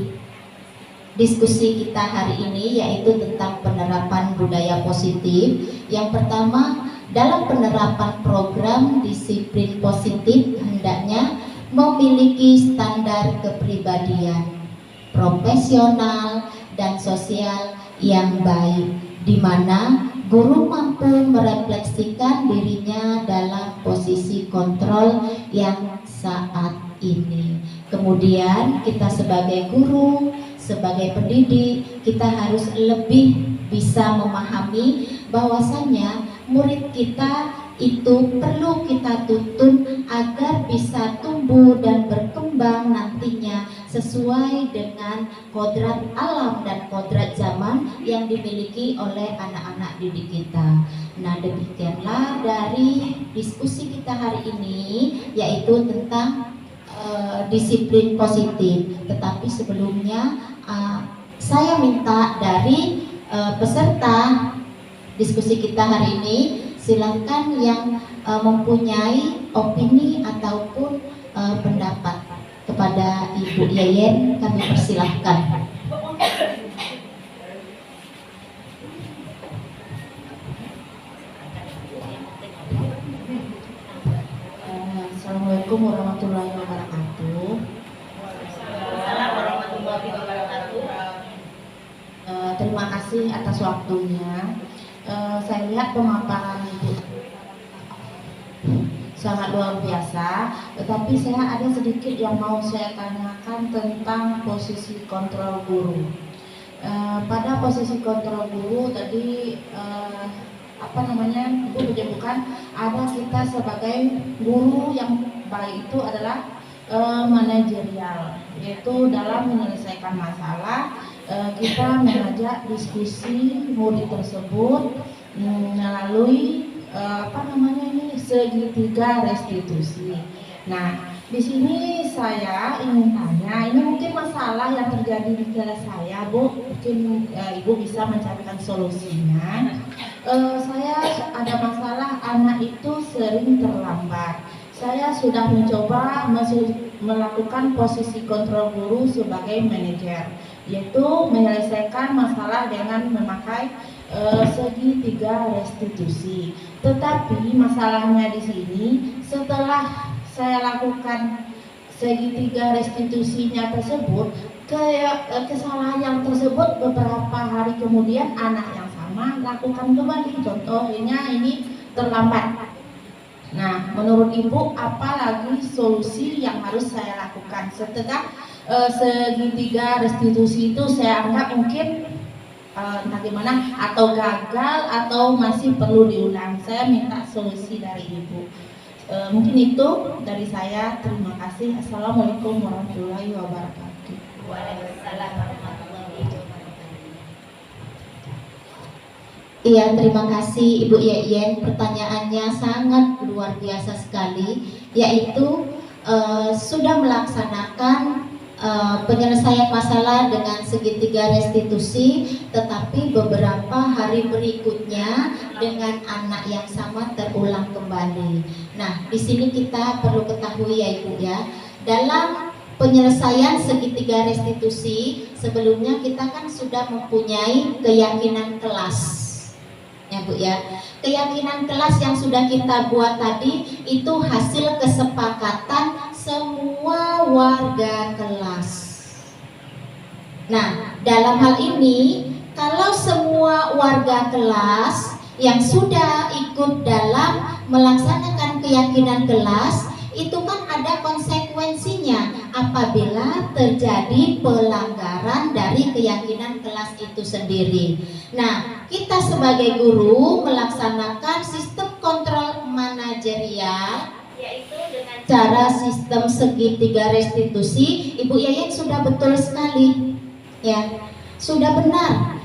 diskusi kita hari ini yaitu tentang penerapan budaya positif. Yang pertama, dalam penerapan program disiplin positif hendaknya memiliki standar kepribadian profesional dan sosial yang baik, di mana guru mampu merefleksikan dirinya dalam posisi kontrol yang saat ini. Kemudian kita sebagai guru, sebagai pendidik, kita harus lebih bisa memahami bahwasanya murid kita itu perlu kita tuntun agar bisa tumbuh dan berkembang nantinya sesuai dengan kodrat alam dan kodrat zaman yang dimiliki oleh anak-anak didik kita. Nah, demikianlah dari diskusi kita hari ini, yaitu tentang disiplin positif. Tetapi sebelumnya saya minta dari peserta diskusi kita hari ini, silakan yang mempunyai opini ataupun pendapat kepada Ibu Yeyen, kami persilahkan. Assalamualaikum warahmatullahi wabarakatuh. Terima kasih atas waktunya. Saya lihat pemaparan Ibu sangat luar biasa, tetapi saya ada sedikit yang mau saya tanyakan tentang posisi kontrol guru. Pada posisi kontrol guru tadi Ibu menyebutkan ada kita sebagai guru yang baik itu adalah manajerial, yaitu dalam menyelesaikan masalah kita mengajak diskusi murid tersebut melalui segitiga restitusi. Nah, di sini saya ingin tanya, ini mungkin masalah yang terjadi di kelas saya, Bu. Mungkin Ibu bisa mencarikan solusinya. Saya ada masalah anak itu sering terlambat. Saya sudah mencoba melakukan posisi kontrol guru sebagai manajer, yaitu menyelesaikan masalah dengan memakai segitiga restitusi. Tetapi masalahnya di sini, setelah saya lakukan segitiga restitusinya tersebut, kesalahan yang tersebut beberapa hari kemudian anak yang sama lakukan kembali. Contohnya ini terlambat. Nah, menurut Ibu apa lagi solusi yang harus saya lakukan setelah segitiga restitusi itu saya anggap mungkin entah gimana, atau gagal atau masih perlu diulang. Saya minta solusi dari Ibu. Mungkin itu dari saya. Terima kasih. Assalamualaikum warahmatullahi wabarakatuh. Waalaikumsalam warahmatullahi wabarakatuh. Iya, terima kasih Ibu Yeyen. Pertanyaannya sangat luar biasa sekali, yaitu sudah melaksanakan penyelesaian masalah dengan segitiga restitusi, tetapi beberapa hari berikutnya dengan anak yang sama terulang kembali. Nah, di sini kita perlu ketahui ya Ibu ya, dalam penyelesaian segitiga restitusi sebelumnya kita kan sudah mempunyai keyakinan kelas. Ya Bu ya, keyakinan kelas yang sudah kita buat tadi itu hasil kesepakatan semua warga kelas. Nah, dalam hal ini kalau semua warga kelas yang sudah ikut dalam melaksanakan keyakinan kelas, itu kan ada konsekuensinya apabila terjadi pelanggaran dari keyakinan kelas itu sendiri. Nah, kita sebagai guru melaksanakan sistem kontrol manajerial, yaitu dengan cara sistem segitiga restitusi. Ibu Yayan sudah betul sekali, ya, sudah benar.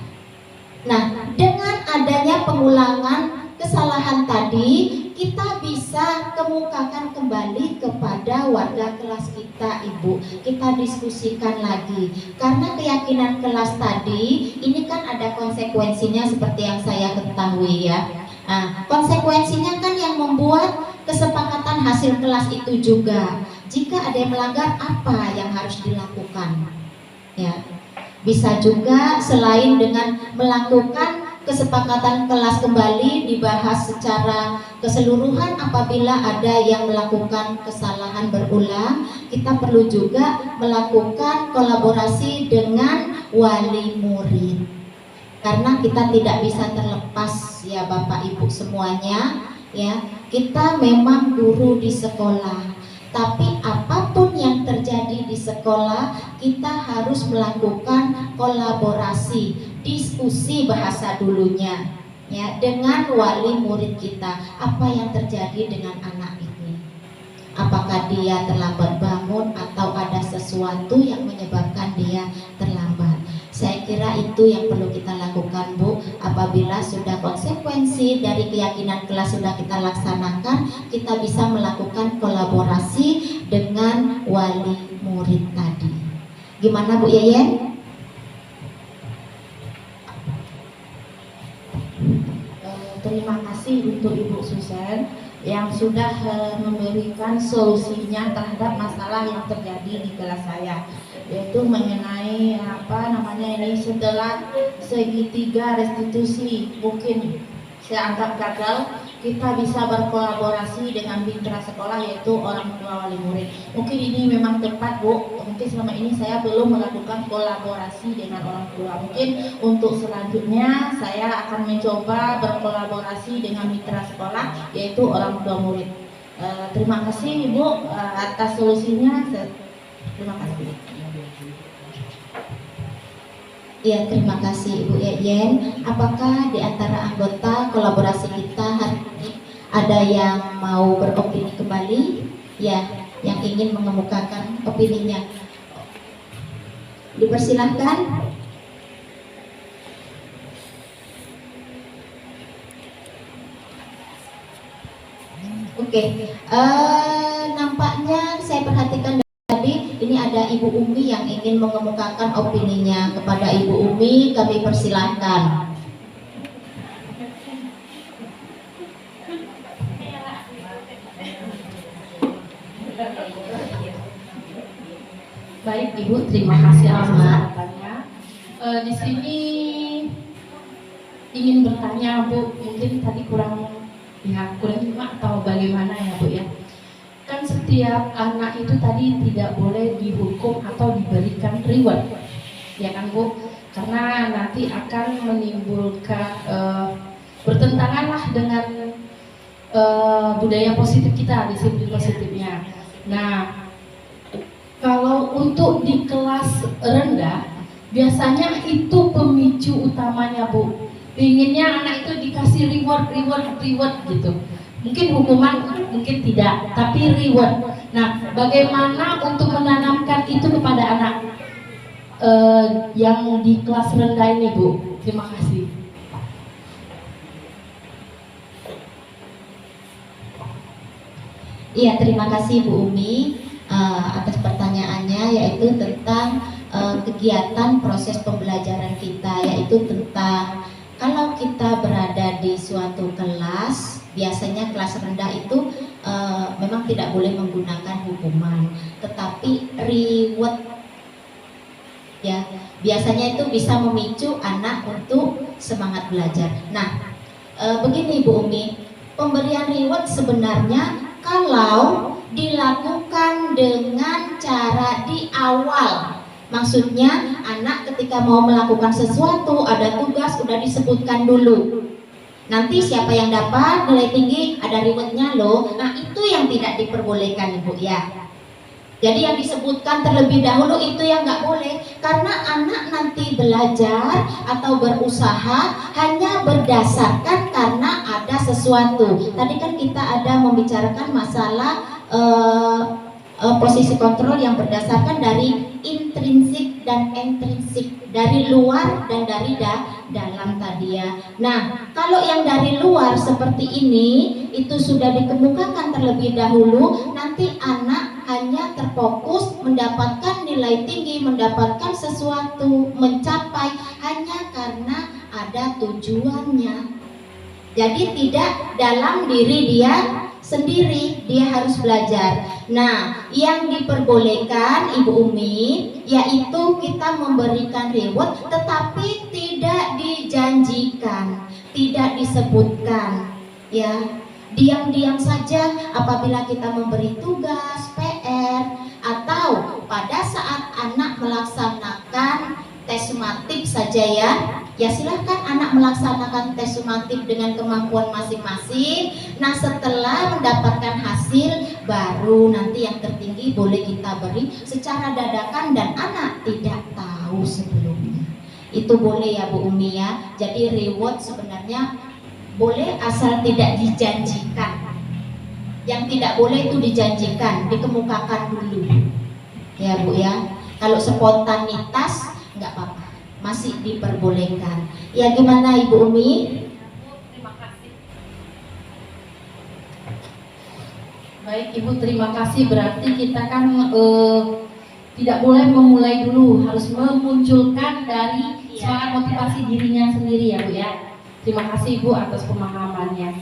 Nah, dengan adanya pengulangan kesalahan tadi, kita bisa kemukakan kembali kepada warga kelas kita Ibu. Kita diskusikan lagi, karena keyakinan kelas tadi ini kan ada konsekuensinya seperti yang saya ketahui ya. Nah, konsekuensinya kan yang membuat kesepakatan hasil kelas itu juga. Jika ada yang melanggar, apa yang harus dilakukan? Ya, bisa juga selain dengan melakukan kesepakatan kelas kembali dibahas secara keseluruhan, apabila ada yang melakukan kesalahan berulang, kita perlu juga melakukan kolaborasi dengan wali murid. Karena kita tidak bisa terlepas ya Bapak Ibu semuanya, ya, kita memang guru di sekolah. Tapi apapun yang terjadi di sekolah, kita harus melakukan kolaborasi, diskusi bahasa dulunya, ya, dengan wali murid kita. Apa yang terjadi dengan anak ini? Apakah dia terlambat bangun atau ada sesuatu yang menyebabkan dia terlambat? Saya kira itu yang perlu kita lakukan Bu. Apabila sudah konsekuensi dari keyakinan kelas sudah kita laksanakan, kita bisa melakukan kolaborasi dengan wali murid tadi. Gimana Bu Yeyen? Terima kasih untuk Ibu Susan yang sudah memberikan solusinya terhadap masalah yang terjadi di kelas saya, yaitu mengenai ini setelah segitiga restitusi mungkin saya anggap gagal, kita bisa berkolaborasi dengan mitra sekolah yaitu orang tua wali murid. Mungkin ini memang tepat Bu, mungkin selama ini saya belum melakukan kolaborasi dengan orang tua. Mungkin untuk selanjutnya saya akan mencoba berkolaborasi dengan mitra sekolah yaitu orang tua murid. Terima kasih Ibu atas solusinya. Terima kasih. Ya, terima kasih Ibu Yeyen. Apakah di antara anggota kolaborasi kita hari ini ada yang mau beropini kembali? Ya, yang ingin mengemukakan opininya, dipersilahkan. Oke, nampaknya saya perhatikan tadi ini ada Ibu Umi yang ingin mengemukakan opininya. Kepada Ibu Umi kami persilahkan. Baik Ibu, terima kasih atas kesempatannya. Di sini ingin bertanya Bu, mungkin tadi kurang cuma atau bagaimana ya Bu ya? Kan setiap anak itu tadi tidak boleh dihukum atau diberikan reward, ya kan Bu? Karena nanti akan menimbulkan bertentangan lah dengan budaya positif kita, disiplin positifnya. Nah, Kalau untuk di kelas rendah, biasanya itu pemicu utamanya, Bu. Inginnya anak itu dikasih reward gitu. Mungkin hukuman, mungkin tidak, tapi reward. Nah, bagaimana untuk menanamkan itu kepada anak yang di kelas rendah ini, Bu? Terima kasih. Iya, terima kasih Bu Umi atas pertanyaannya, yaitu tentang kegiatan proses pembelajaran kita, yaitu tentang kalau kita berada di suatu kelas, biasanya kelas rendah itu memang tidak boleh menggunakan hukuman, tetapi reward, ya biasanya itu bisa memicu anak untuk semangat belajar. Nah, begini Bu Umi, pemberian reward sebenarnya kalau dilakukan dengan cara di awal, maksudnya anak ketika mau melakukan sesuatu, ada tugas udah disebutkan dulu, nanti siapa yang dapat nilai tinggi ada rewardnya loh. Nah, itu yang tidak diperbolehkan Ibu ya. Jadi yang disebutkan terlebih dahulu itu yang nggak boleh, karena anak nanti belajar atau berusaha hanya berdasarkan karena ada sesuatu. Tadi kan kita ada membicarakan masalah posisi kontrol yang berdasarkan dari intrinsik dan ekstrinsik, dari luar dan dari dalam tadi ya. Nah, kalau yang dari luar seperti ini itu sudah dikemukakan terlebih dahulu, nanti anak hanya terfokus mendapatkan nilai tinggi, mendapatkan sesuatu, mencapai hanya karena ada tujuannya. Jadi tidak dalam diri dia sendiri, dia harus belajar. Nah, yang diperbolehkan Ibu Umi yaitu kita memberikan reward, tetapi tidak dijanjikan, tidak disebutkan, ya. Diam-diam saja apabila kita memberi tugas, PR, atau pada saat anak melaksanakan tes sumatif saja ya silahkan anak melaksanakan tes sumatif dengan kemampuan masing-masing. Nah, setelah mendapatkan hasil, baru nanti yang tertinggi boleh kita beri secara dadakan dan anak tidak tahu sebelumnya. Itu boleh ya Bu Umi ya. Jadi reward sebenarnya boleh asal tidak dijanjikan. Yang tidak boleh itu dijanjikan, dikemukakan dulu ya Bu ya. Kalau spontanitas nggak apa-apa, masih diperbolehkan. Ya gimana Ibu Umi? Terima kasih. Baik Ibu, terima kasih. Berarti kita kan tidak boleh memulai dulu, harus memunculkan dari semangat motivasi dirinya sendiri ya Bu ya. Terima kasih Ibu atas pemahamannya.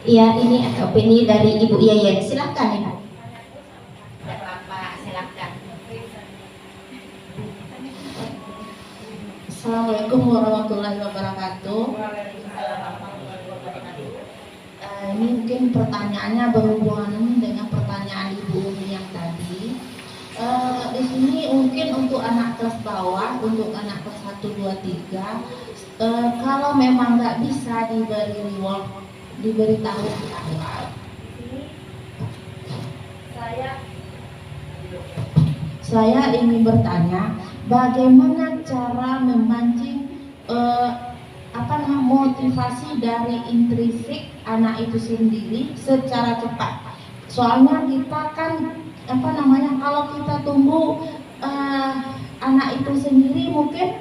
Iya, ini opini dari Ibu Yayen. Silakan Ibu. Assalamualaikum warahmatullahi wabarakatuh. Ini mungkin pertanyaannya berhubungan dengan pertanyaan Ibu Umi yang tadi. Di sini mungkin untuk anak kelas bawah, untuk anak kelas 1, 2, 3, kalau memang nggak bisa diberi reward, diberitahu saya ingin bertanya, bagaimana cara memancing motivasi dari intrinsik anak itu sendiri secara cepat. Soalnya kita kan kalau kita tunggu anak itu sendiri mungkin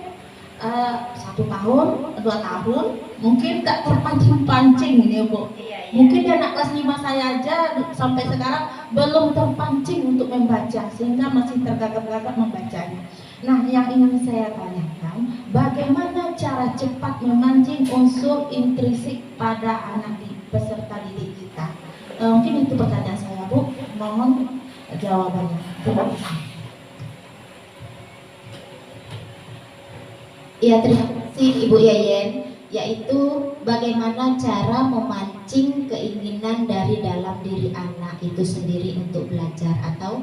1 tahun, 2 tahun, mungkin tak terpancing-pancing ini Bu. Mungkin anak kelas 5 saya aja sampai sekarang belum terpancing untuk membaca, sehingga masih tergagap-gagap membacanya. Nah, yang ingin saya tanyakan, bagaimana cara cepat memancing unsur intrinsik pada anak peserta didik kita? Mungkin itu pertanyaan saya Bu, mohon jawabannya. Terima kasih. Ya, terima kasih Ibu Yayen. Yaitu bagaimana cara memancing keinginan dari dalam diri anak itu sendiri untuk belajar atau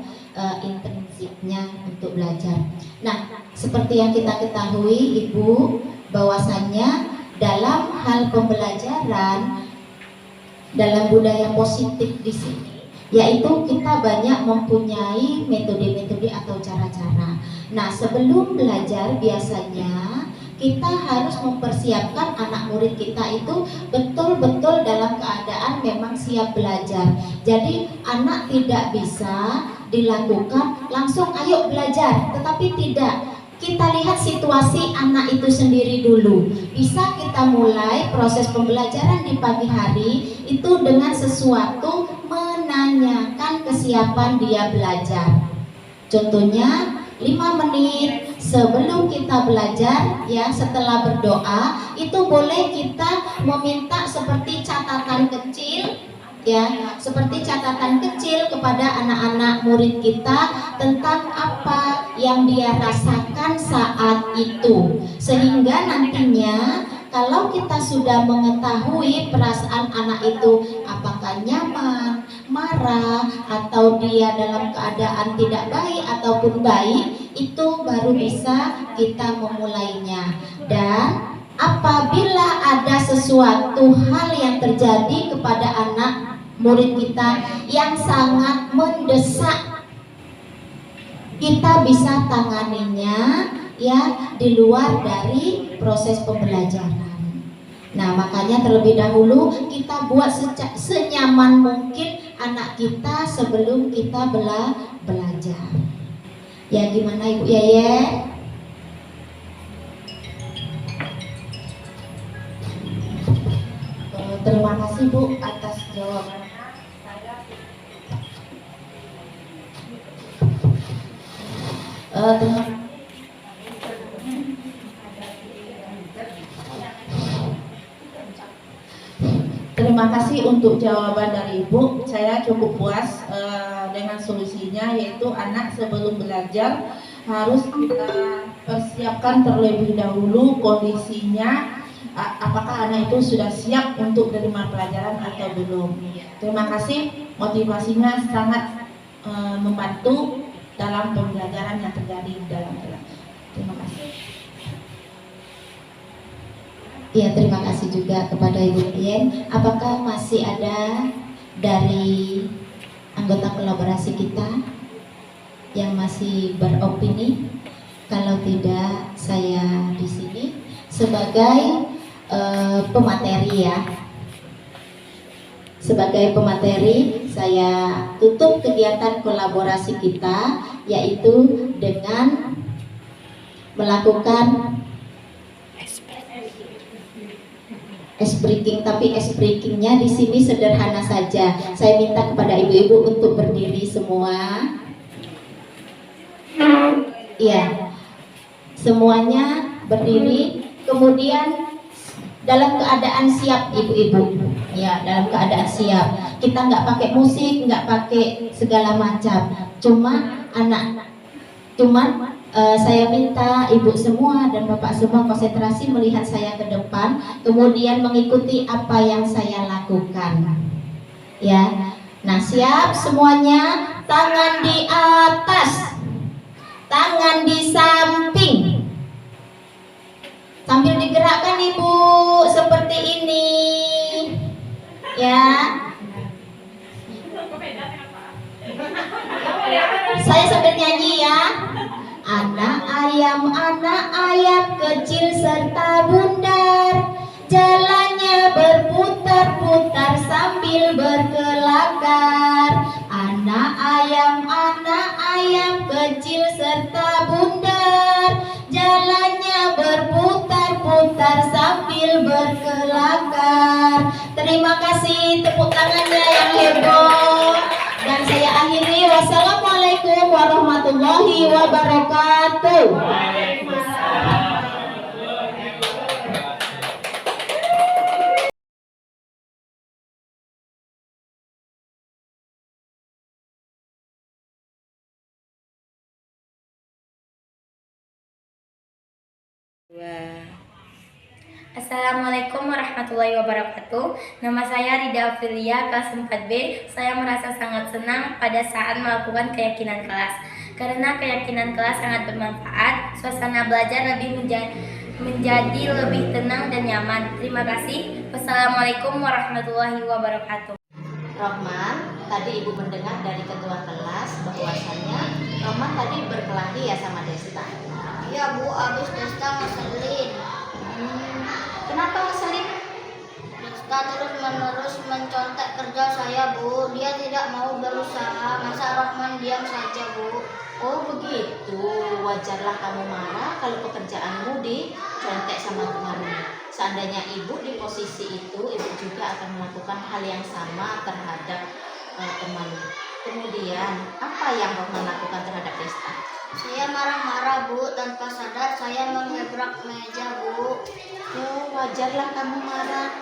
intrinsiknya untuk belajar. Nah, seperti yang kita ketahui Ibu, bahwasannya dalam hal pembelajaran dalam budaya positif di sini, yaitu kita banyak mempunyai metode-metode atau cara-cara. Nah, sebelum belajar biasanya kita harus mempersiapkan anak murid kita itu betul-betul dalam keadaan memang siap belajar. Jadi anak tidak bisa dilakukan langsung ayo belajar, tetapi tidak. Kita lihat situasi anak itu sendiri dulu. Bisa kita mulai proses pembelajaran di pagi hari itu dengan sesuatu menanyakan kesiapan dia belajar. Contohnya 5 menit sebelum kita belajar, ya, setelah berdoa itu boleh kita meminta seperti catatan kecil, ya, seperti catatan kecil kepada anak-anak murid kita tentang apa yang dia rasakan saat itu, sehingga nantinya kalau kita sudah mengetahui perasaan anak itu apakah nyaman, marah, atau dia dalam keadaan tidak baik ataupun baik, itu baru bisa kita memulainya. Dan apabila ada sesuatu hal yang terjadi kepada anak murid kita yang sangat mendesak, kita bisa tanganinya, ya, di luar dari proses pembelajaran. Nah, makanya terlebih dahulu kita buat senyaman mungkin anak kita sebelum kita belajar. Ya, gimana Ibu Yeye? Terima kasih Bu atas jawabannya. Terima kasih untuk jawaban dari Ibu. Saya cukup puas dengan solusinya, yaitu anak sebelum belajar harus kita persiapkan terlebih dahulu kondisinya, apakah anak itu sudah siap untuk menerima pelajaran atau belum. Terima kasih, motivasinya sangat membantu dalam pembelajaran yang terjadi dalam kelas. Terima kasih. Ya, terima kasih juga kepada Ibu Yen. Apakah masih ada dari anggota kolaborasi kita yang masih beropini? Kalau tidak, saya di sini sebagai pemateri, ya. Sebagai pemateri, saya tutup kegiatan kolaborasi kita, yaitu dengan melakukan ice breaking. Tapi ice breakingnya di sini sederhana saja. Saya minta kepada ibu-ibu untuk berdiri semua. Iya, semuanya berdiri. Kemudian dalam keadaan siap, ibu-ibu. Ya, dalam keadaan siap. Kita nggak pakai musik, nggak pakai segala macam. Cuman saya minta ibu semua dan bapak semua konsentrasi melihat saya ke depan, kemudian mengikuti apa yang saya lakukan. Ya, nah, siap semuanya, tangan di atas, tangan di samping, sambil digerakkan ibu seperti ini, ya. Saya sambil nyanyi, ya. Anak ayam kecil serta bundar, jalannya berputar-putar sambil berkelakar. Anak ayam kecil serta bundar, jalannya berputar-putar sambil berkelakar. Terima kasih, tepuk tangannya yang heboh. Dan saya akhiri, wassalamualaikum warahmatullahi wabarakatuh. Assalamualaikum warahmatullahi wabarakatuh. Nama saya Rida Afilia, kelas 4B. Saya merasa sangat senang pada saat melakukan keyakinan kelas. Karena keyakinan kelas sangat bermanfaat, suasana belajar lebih menjadi lebih tenang dan nyaman. Terima kasih. Wassalamualaikum warahmatullahi wabarakatuh. Rohman, tadi Ibu mendengar dari ketua kelas bahwasanya Rohman tadi berkelahi ya sama Desta. Iya Bu, abis Desta ngeselin. Kenapa ngeselin? Desta terus-menerus mencontek kerja saya Bu. Dia tidak mau berusaha. Masa Rohman diam saja Bu? Oh begitu, wajarlah kamu marah kalau pekerjaanmu dicontek sama temanmu. Seandainya ibu di posisi itu, ibu juga akan melakukan hal yang sama terhadap temanmu. Kemudian, apa yang Rohman lakukan terhadap Desta? Saya marah-marah Bu, tanpa sadar saya mengebrak meja Bu. Oh, wajarlah kamu marah.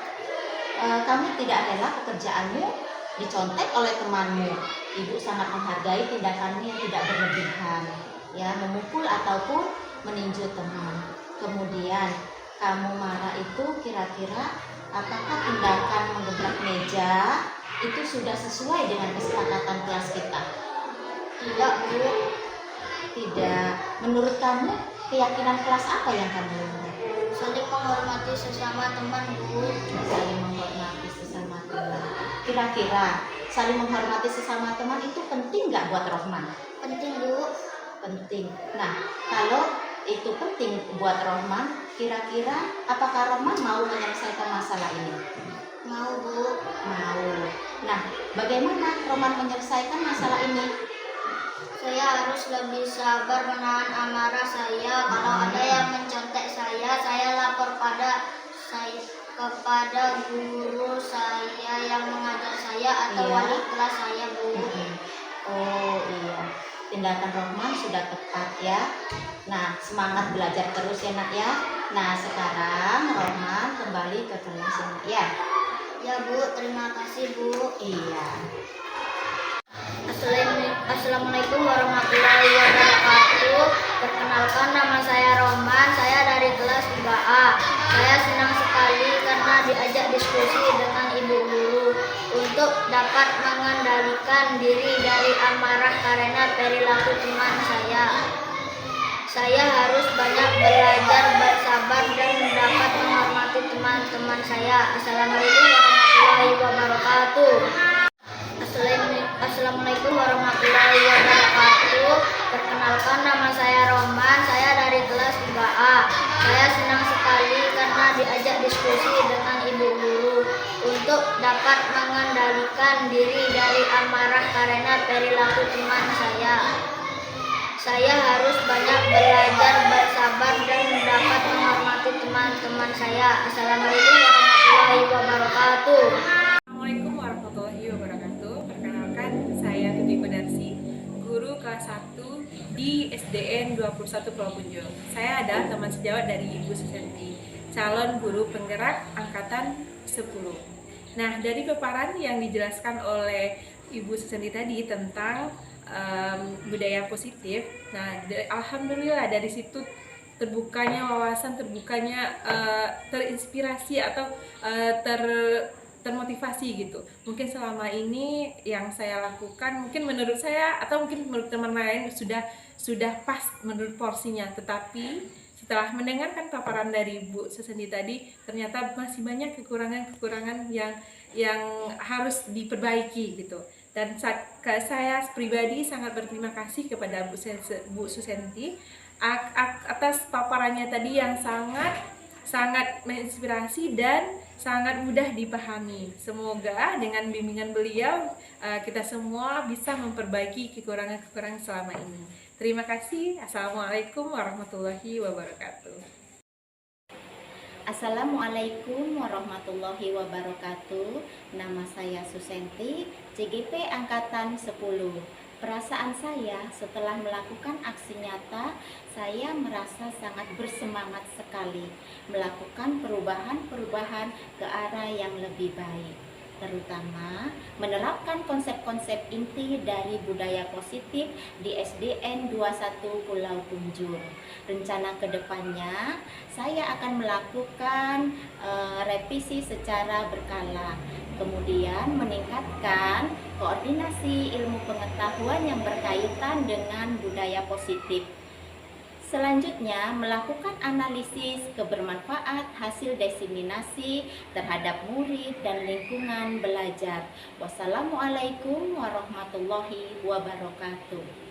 Kamu tidak rela pekerjaanmu dicontek oleh temanmu. Ibu sangat menghargai tindakanmu yang tidak berlebihan, ya, memukul ataupun meninju teman. Kemudian kamu marah itu kira-kira apakah tindakan menggebrak meja itu sudah sesuai dengan kesepakatan kelas kita? Tidak Bu. Tidak. Menurut kamu keyakinan kelas apa yang kamu lakukan? Saling menghormati sesama teman Bu. Saling menghormati sesama teman. Kira-kira saling menghormati sesama teman itu penting nggak buat Rohman? Penting Bu. Penting. Nah, kalau itu penting buat Rohman, kira-kira apakah Rohman mau menyelesaikan masalah ini? Mau Bu. Mau. Nah, bagaimana Rohman menyelesaikan masalah ini? Saya harus lebih sabar menahan amarah saya. Kalau ada yang mencontek saya lapor kepada guru saya yang mengajar saya atau Iya. wali kelas saya Bu. Oh iya, tindakan Rohman sudah tepat ya. Nah, semangat belajar terus ya nak ya. Nah, sekarang Rohman kembali ke kelas ya nak ya. Ya Bu, terima kasih Bu. Iya. Assalamualaikum warahmatullahi wabarakatuh. Perkenalkan, nama saya Rohman. Saya dari kelas 3A. Saya senang sekali karena diajak diskusi dengan ibu guru untuk dapat mengendalikan diri dari amarah karena perilaku teman saya. Saya harus banyak belajar, bersabar, dan dapat menghormati teman-teman saya. Assalamualaikum warahmatullahi wabarakatuh. Assalamualaikum warahmatullahi wabarakatuh. Perkenalkan, nama saya Rohman. Saya dari kelas 3A. Saya senang sekali karena diajak diskusi dengan ibu guru untuk dapat mengendalikan diri dari amarah karena perilaku teman saya. Saya harus banyak belajar, bersabar, dan dapat menghormati teman-teman saya. Assalamualaikum warahmatullahi wabarakatuh. Assalamualaikum warahmatullahi wabarakatuh. Perkenalkan, saya Tuti Kodarsi, guru kelas 1 di SDN 21 Pulau Punjung. Saya adalah teman sejawat dari Ibu Susanti, calon guru penggerak angkatan 10. Nah, dari paparan yang dijelaskan oleh Ibu Susanti tadi tentang budaya positif, nah alhamdulillah dari situ terbukanya wawasan, terbukanya terinspirasi atau termotivasi gitu. Mungkin selama ini yang saya lakukan mungkin menurut saya atau mungkin menurut teman lain sudah pas menurut porsinya, tetapi setelah mendengarkan paparan dari Bu Susanti tadi ternyata masih banyak kekurangan yang harus diperbaiki gitu. Dan saya pribadi sangat berterima kasih kepada Bu Susanti atas paparannya tadi yang sangat menginspirasi dan sangat mudah dipahami. Semoga dengan bimbingan beliau kita semua bisa memperbaiki kekurangan-kekurangan selama ini. Terima kasih. Assalamualaikum warahmatullahi wabarakatuh. Assalamualaikum warahmatullahi wabarakatuh. Nama saya Susanti, CGP Angkatan 10. Perasaan saya setelah melakukan aksi nyata, saya merasa sangat bersemangat sekali melakukan perubahan-perubahan ke arah yang lebih baik, terutama menerapkan konsep-konsep inti dari budaya positif di SDN 21 Pulau Punjung. Rencana kedepannya, saya akan melakukan revisi secara berkala, kemudian meningkatkan koordinasi ilmu pengetahuan yang berkaitan dengan budaya positif. Selanjutnya, melakukan analisis kebermanfaat hasil diseminasi terhadap murid dan lingkungan belajar. Wassalamualaikum warahmatullahi wabarakatuh.